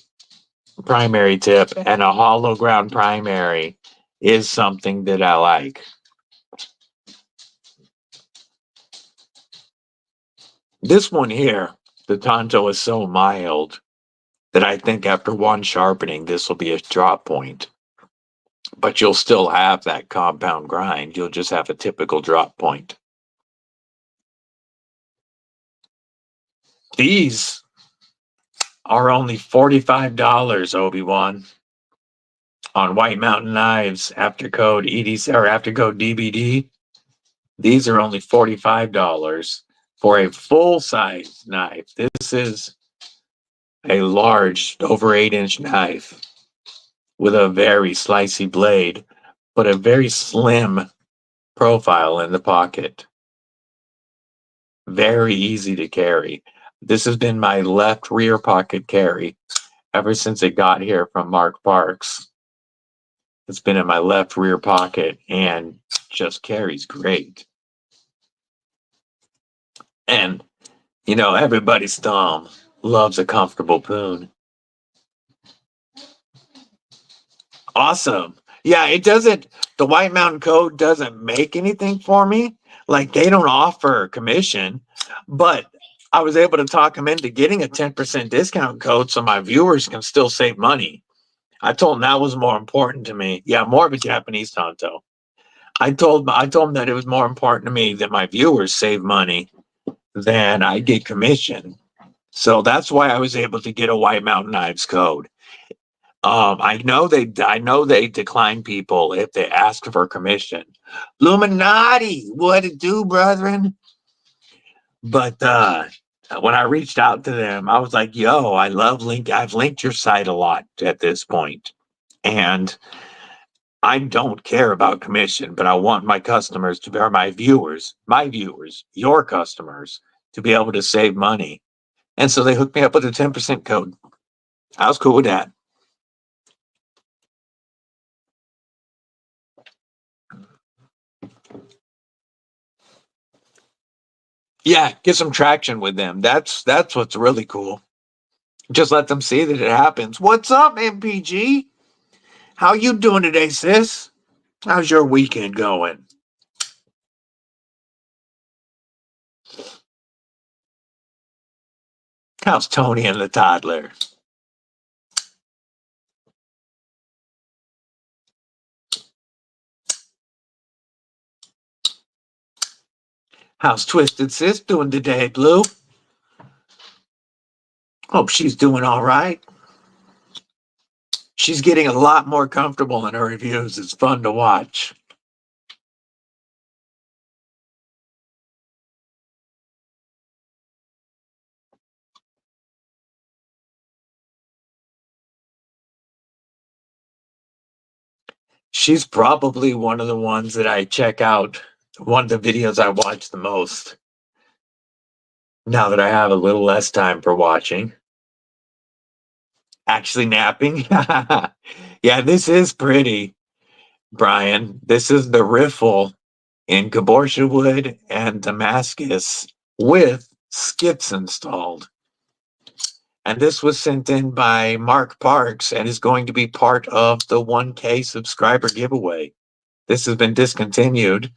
primary tip, and a hollow ground primary is something that I like. This one here, the Tanto is so mild that I think after one sharpening, this will be a drop point. But you'll still have that compound grind. You'll just have a typical drop point. These are only $45, Obi-Wan, on White Mountain Knives after code EDC or after code DBD. These are only $45 for a full-size knife. This is a large, over 8-inch knife with a very slicey blade, but a very slim profile in the pocket. Very easy to carry. This has been my left rear pocket carry ever since it got here from Mark Parks. It's been in my left rear pocket and just carries great. And, you know, everybody's thumb loves a comfortable poon. Awesome. Yeah, it doesn't, the White Mountain Code doesn't make anything for me. Like, they don't offer commission, but I was able to talk them into getting a 10% discount code so my viewers can still save money. I told them that was more important to me. Yeah, more of a Japanese Tanto. I told them that it was more important to me that my viewers save money than I get commission. So that's why I was able to get a White Mountain Knives code. I know they decline people if they ask for commission. Illuminati, what it do, brethren? But when I reached out to them, I was like, yo, I've linked your site a lot at this point. And I don't care about commission, but I want my customers to be, or my viewers, your customers, to be able to save money. And so they hooked me up with a 10% code. I was cool with that. Yeah, get some traction with them. That's what's really cool. Just let them see that it happens. What's up, MPG? How you doing today, sis? How's your weekend going? How's Tony and the toddler? How's Twisted Sis doing today, Blue? Hope she's doing all right. She's getting a lot more comfortable in her reviews. It's fun to watch. She's probably one of the ones that I check out, one of the videos I watch the most. Now that I have a little less time for watching. Actually napping. Yeah, this is pretty, Brian. This is the riffle in cabochon wood and Damascus with skips installed. And this was sent in by Mark Parks and is going to be part of the 1K subscriber giveaway. This has been discontinued,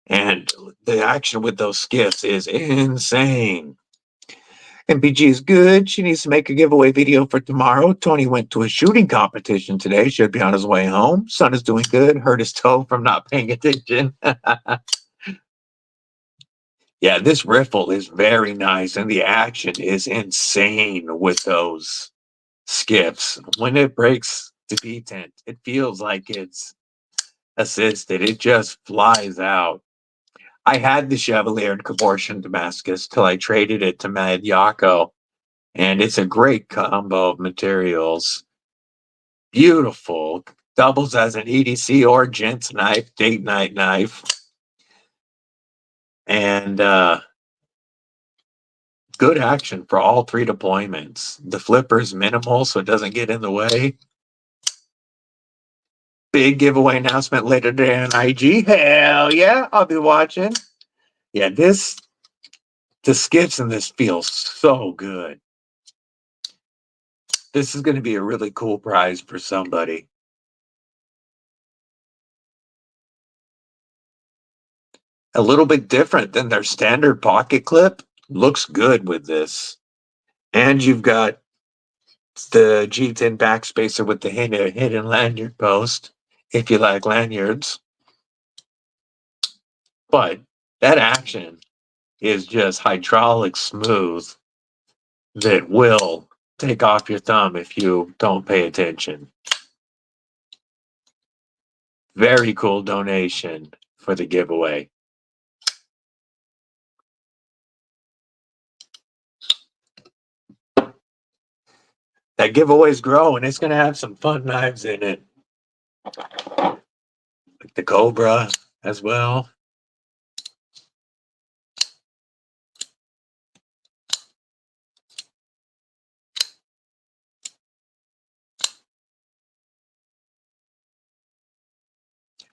and the action with those skips is insane. MPG is good. She needs to make a giveaway video for tomorrow. Tony went to a shooting competition today. Should be on his way home. Son is doing good. Hurt his toe from not paying attention. Yeah, this riffle is very nice, and the action is insane with those skips. When it breaks the detent, it feels like it's assisted. It just flies out. I had the Chevalier and Cabochon Damascus till I traded it to MadYocco, and it's a great combo of materials. Beautiful. Doubles as an EDC or gents knife, date night knife. And good action for all three deployments. The flipper's minimal, so it doesn't get in the way. Big giveaway announcement later today on IG. Hell yeah, I'll be watching. Yeah, the skips in this feels so good. This is going to be a really cool prize for somebody. A little bit different than their standard pocket clip. Looks good with this. And you've got the G10 backspacer with the hidden lanyard post, if you like lanyards. But that action is just hydraulic smooth that will take off your thumb if you don't pay attention. Very cool donation for the giveaway. That giveaway's growing. It's going to have some fun knives in it. Like the Cobra as well.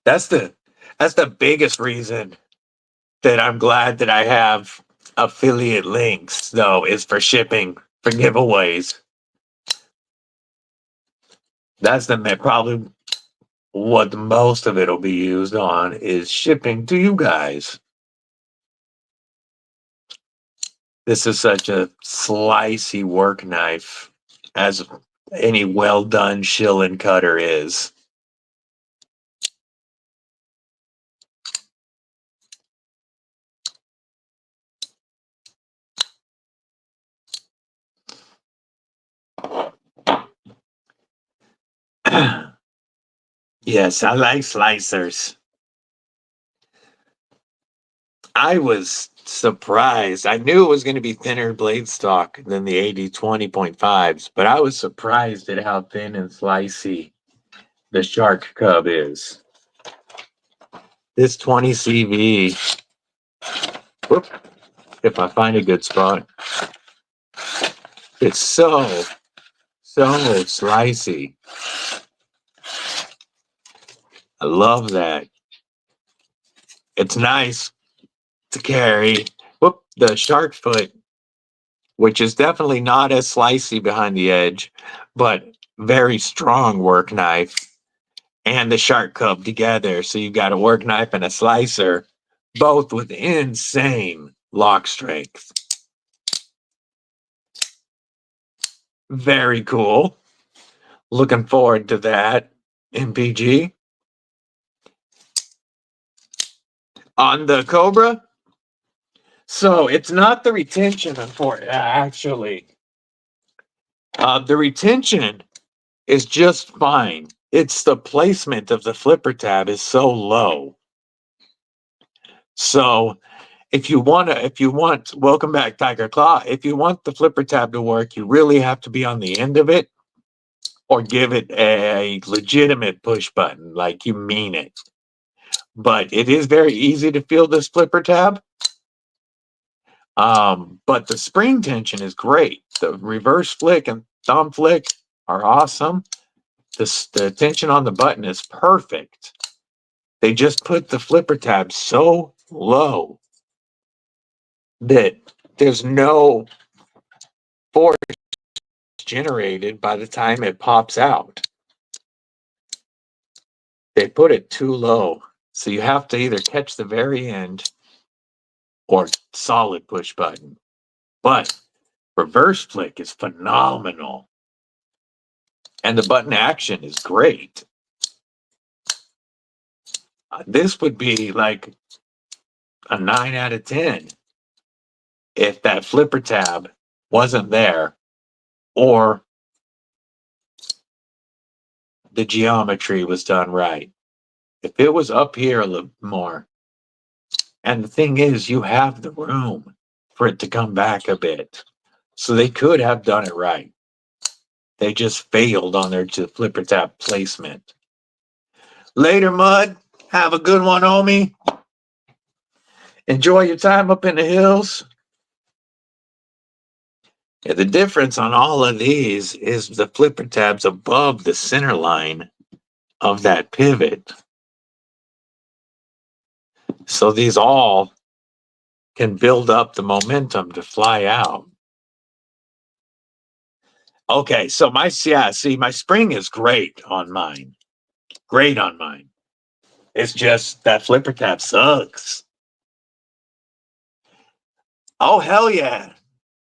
That's the biggest reason that I'm glad that I have affiliate links, though, is for shipping for giveaways. That's probably what most of it will be used on, is shipping to you guys. This is such a slicey work knife, as any well done shilling cutter is. Yes, I like slicers. I was surprised. I knew it was going to be thinner blade stock than the 80-20.5s, but I was surprised at how thin and slicey the Shark Cub is. This 20 CV, whoop, if I find a good spot, it's so slicey. I love that. It's nice to carry. Whoop, the shark foot, which is definitely not as slicey behind the edge, but very strong work knife, and the Shark Cub together. So you've got a work knife and a slicer, both with insane lock strength. Very cool. Looking forward to that, MPG. On the Cobra, so it's not the retention, actually. The retention is just fine. It's the placement of the flipper tab is so low. So if you want, welcome back, Tiger Claw. If you want the flipper tab to work, you really have to be on the end of it, or give it a legitimate push button, like you mean it. But it is very easy to feel this flipper tab. But the spring tension is great. The reverse flick and thumb flick are awesome. The tension on the button is perfect. They just put the flipper tab so low that there's no force generated by the time it pops out. They put it too low. So you have to either catch the very end or solid push button. But reverse flick is phenomenal. And the button action is great. This would be like a 9 out of 10 if that flipper tab wasn't there or the geometry was done right. If it was up here a little more, and the thing is, you have the room for it to come back a bit. So they could have done it right. They just failed on their flipper tab placement. Later, Mud. Have a good one, homie. Enjoy your time up in the hills. Yeah, the difference on all of these is the flipper tabs above the center line of that pivot. So these all can build up the momentum to fly out. Okay, so my spring is great on mine. Great on mine. It's just that flipper tab sucks. Oh, hell yeah.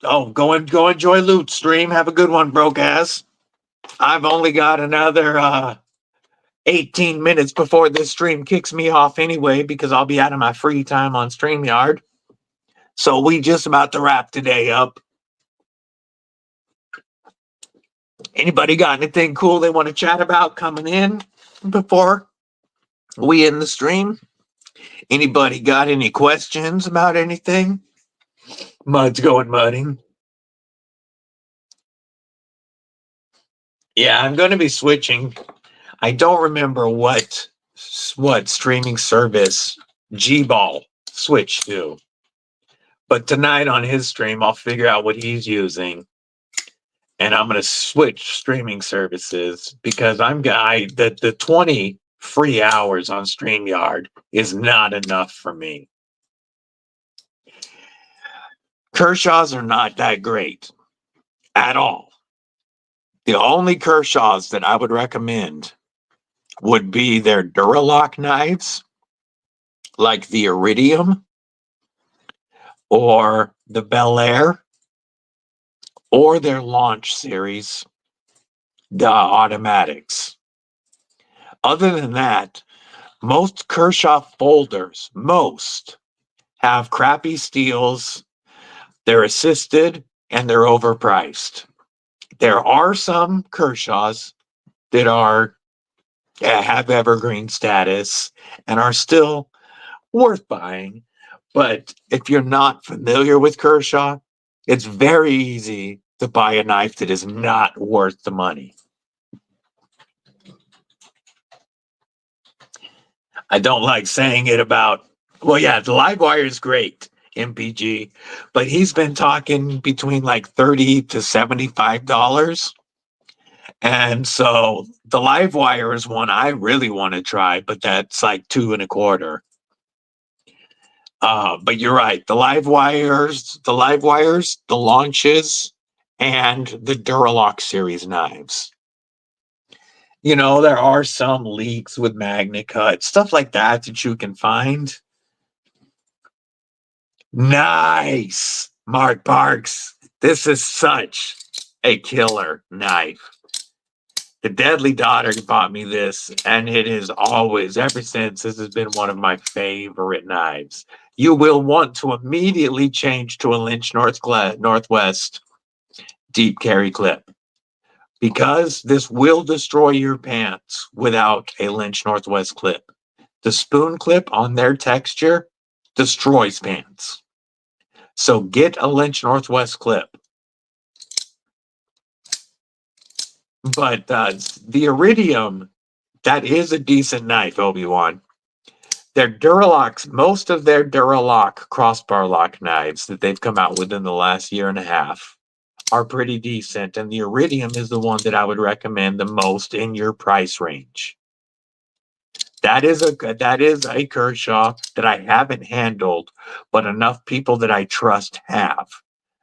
Oh, go enjoy Loot Stream. Have a good one, broke ass. I've only got another 18 minutes before this stream kicks me off anyway, because I'll be out of my free time on StreamYard. So we just about to wrap today up. Anybody got anything cool they want to chat about coming in before we end the stream? Anybody got any questions about anything? Mud's going mudding. Yeah, I'm going to be switching. I don't remember what streaming service G-Ball switched to. But tonight on his stream, I'll figure out what he's using. And I'm going to switch streaming services because the 20 free hours on StreamYard is not enough for me. Kershaw's are not that great at all. The only Kershaws that I would recommend would be their Duralock knives, like the Iridium or the Bel Air, or their launch series, the automatics. Other than that, most Kershaw folders, have crappy steels, they're assisted, and they're overpriced. There are some Kershaws that have evergreen status and are still worth buying. But if you're not familiar with Kershaw, it's very easy to buy a knife that is not worth the money. I don't like saying it about, well, yeah, the Livewire is great, MPG, but he's been talking between like $30 to $75. And so the Livewire is one I really want to try, but that's like $2.25. But you're right, the Livewires, the launches, and the Duralock series knives. You know, there are some leaks with Magna Cut, stuff like that you can find. Nice, Mark Parks. This is such a killer knife. The Deadly Daughter bought me this, and it is always, ever since, this has been one of my favorite knives. You will want to immediately change to a Lynch Northwest deep carry clip, because this will destroy your pants without a Lynch Northwest clip. The spoon clip on their texture destroys pants. So get a Lynch Northwest clip. But the Iridium, that is a decent knife, Obi-Wan. Their Duralocks, most of their Duralock crossbar lock knives that they've come out within the last year and a half are pretty decent, and the Iridium is the one that I would recommend the most in your price range. That is a Kershaw that I haven't handled, but enough people that I trust have,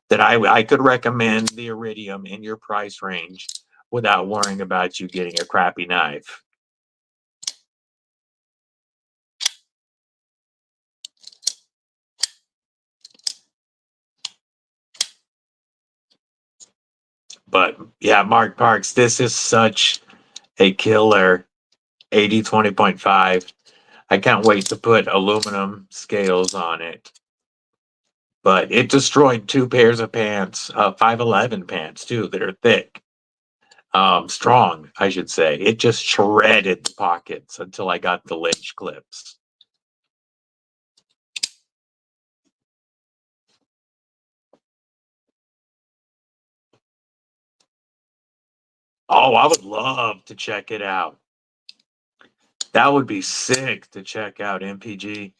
that I could recommend the Iridium in your price range without worrying about you getting a crappy knife. But yeah, Mark Parks, this is such a killer 80-20.5. I can't wait to put aluminum scales on it. But it destroyed 2 pairs of pants, 511 pants too, that are thick. Strong, I should say. It just shredded the pockets until I got the lynch clips. Oh, I would love to check it out. That would be sick to check out, MPG.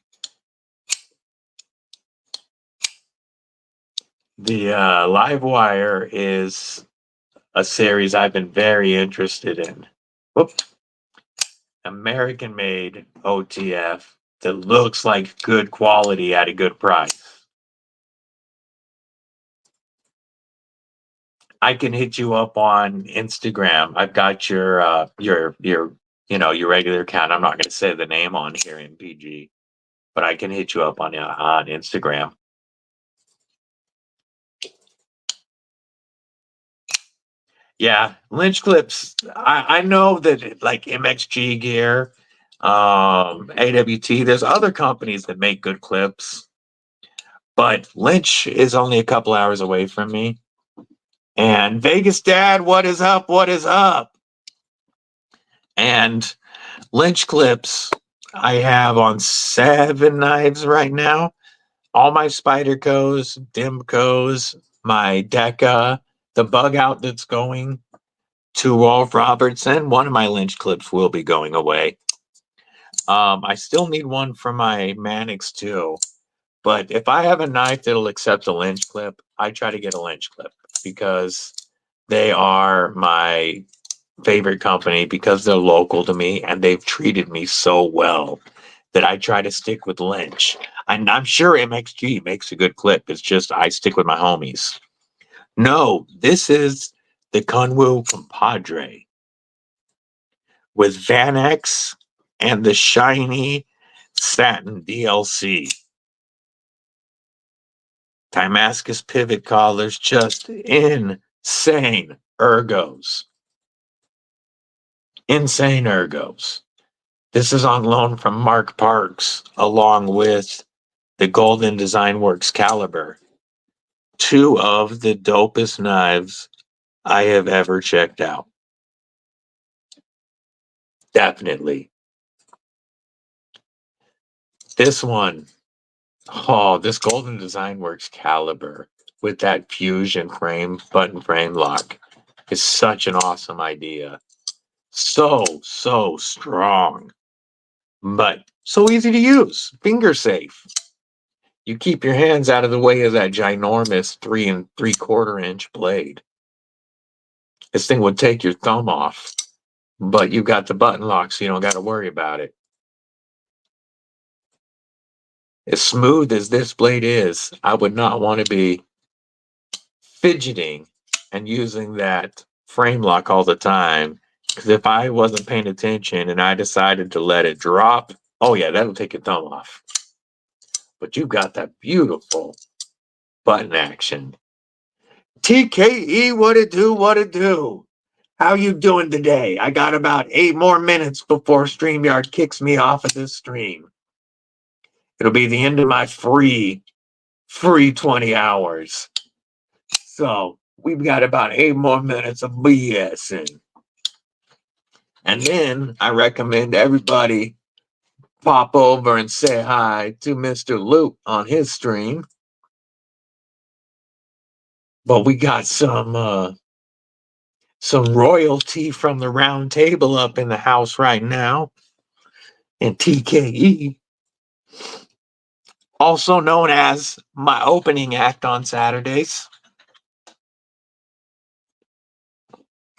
The Livewire is a series I've been very interested in. Whoop. American-made OTF that looks like good quality at a good price. I can hit you up on Instagram. I've got your your regular account. I'm not going to say the name on here, MPG, but I can hit you up on Instagram. Yeah, lynch clips. I know that like MXG gear, AWT. There's other companies that make good clips, but Lynch is only a couple hours away from me. And Vegas Dad, what is up? What is up? And Lynch clips, I have on 7 knives right now. All my Spydercos, Dimcos, my Deca, the bug out that's going to Rolf Robertson. One of my Lynch clips will be going away. I still need one for my Mannix too. But if I have a knife that'll accept a Lynch clip, I try to get a Lynch clip because they are my favorite company, because they're local to me and they've treated me so well that I try to stick with Lynch. I'm sure MXG makes a good clip. It's just I stick with my homies. No, this is the Kunwu Compadre with Van X and the shiny satin DLC. Damascus pivot collars, just insane ergos. Insane ergos. This is on loan from Mark Parks, along with the Golden Design Works caliber. 2 of the dopest knives I have ever checked out. Definitely. This one, oh, this Golden Design Works caliber with that fusion frame, button frame lock is such an awesome idea. So strong, but so easy to use, finger safe. You keep your hands out of the way of that ginormous 3 3/4 inch blade. This thing would take your thumb off, but you got the button lock, so you don't got to worry about it. As smooth as this blade is, I would not want to be fidgeting and using that frame lock all the time. Because if I wasn't paying attention and I decided to let it drop, oh yeah, that'll take your thumb off. But you've got that beautiful button action. TKE, what it do, what it do? How you doing today? I got about 8 more minutes before StreamYard kicks me off of this stream. It'll be the end of my free 20 hours. So we've got about 8 more minutes of BSing. And then I recommend everybody pop over and say hi to Mr. Luke on his stream. But we got some some royalty from the round table up in the house right now. And TKE, also known as my opening act on Saturdays.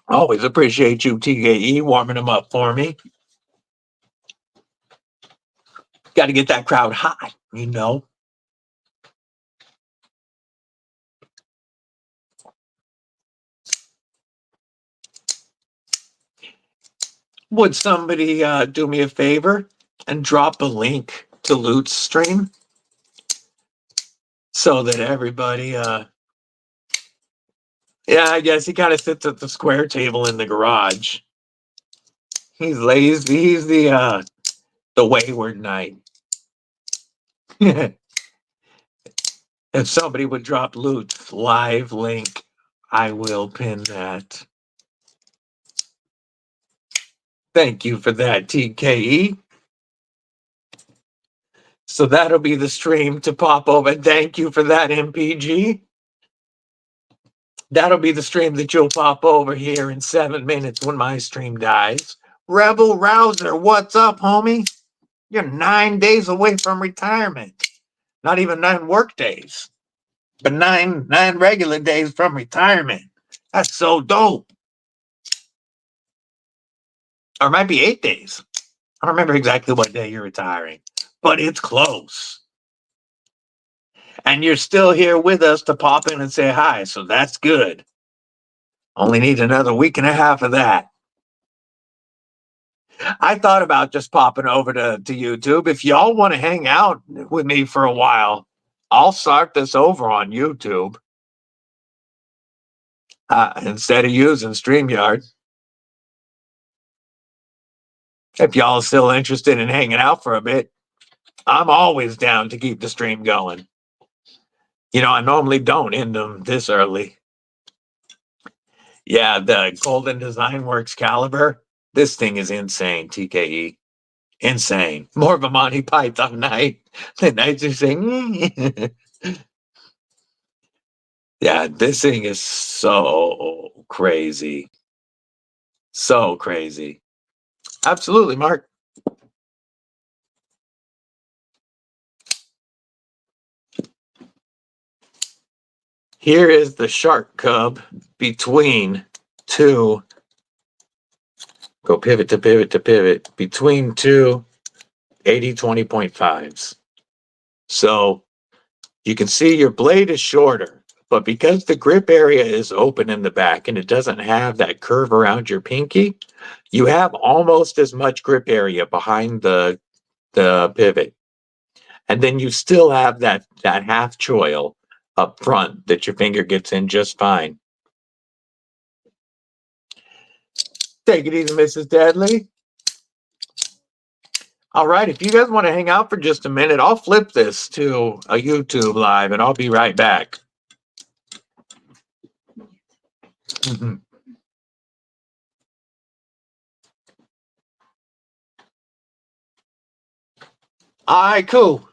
Always appreciate you, TKE, warming them up for me. Got to get that crowd hot, you know. Would somebody do me a favor and drop a link to Loot's stream so that everybody, yeah, I guess he kind of sits at the square table in the garage. He's lazy. He's the wayward knight. If somebody would drop Loot's live link, I will pin that. Thank you for that, TKE. So that'll be the stream to pop over. Thank you for that, MPG. That'll be the stream that you'll pop over here in 7 minutes when my stream dies. Rebel Rouser, what's up, homie? You're 9 days away from retirement. Not even 9 work days, but nine regular days from retirement. That's so dope. Or it might be 8 days. I don't remember exactly what day you're retiring, but it's close. And you're still here with us to pop in and say hi, so that's good. Only need another week and a half of that. I thought about just popping over to YouTube. If y'all want to hang out with me for a while, I'll start this over on YouTube instead of using StreamYard. If y'all are still interested in hanging out for a bit, I'm always down to keep the stream going. You know, I normally don't end them this early. Yeah, the Golden Design Works caliber. This thing is insane, TKE. Insane. More of a Monty Python night. The nights are saying, yeah, this thing is so crazy. So crazy. Absolutely, Mark. Here is the shark cub between two. Go pivot to pivot to pivot. Between two 80-20.5s. So you can see your blade is shorter, but because the grip area is open in the back and it doesn't have that curve around your pinky, you have almost as much grip area behind the pivot. And then you still have that half choil up front that your finger gets in just fine. Take it easy, Mrs. Deadly. All right, if you guys want to hang out for just a minute, I'll flip this to a YouTube live and I'll be right back. All right, cool.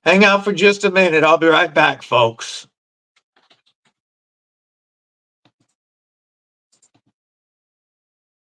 Hang out for just a minute. I'll be right back, folks.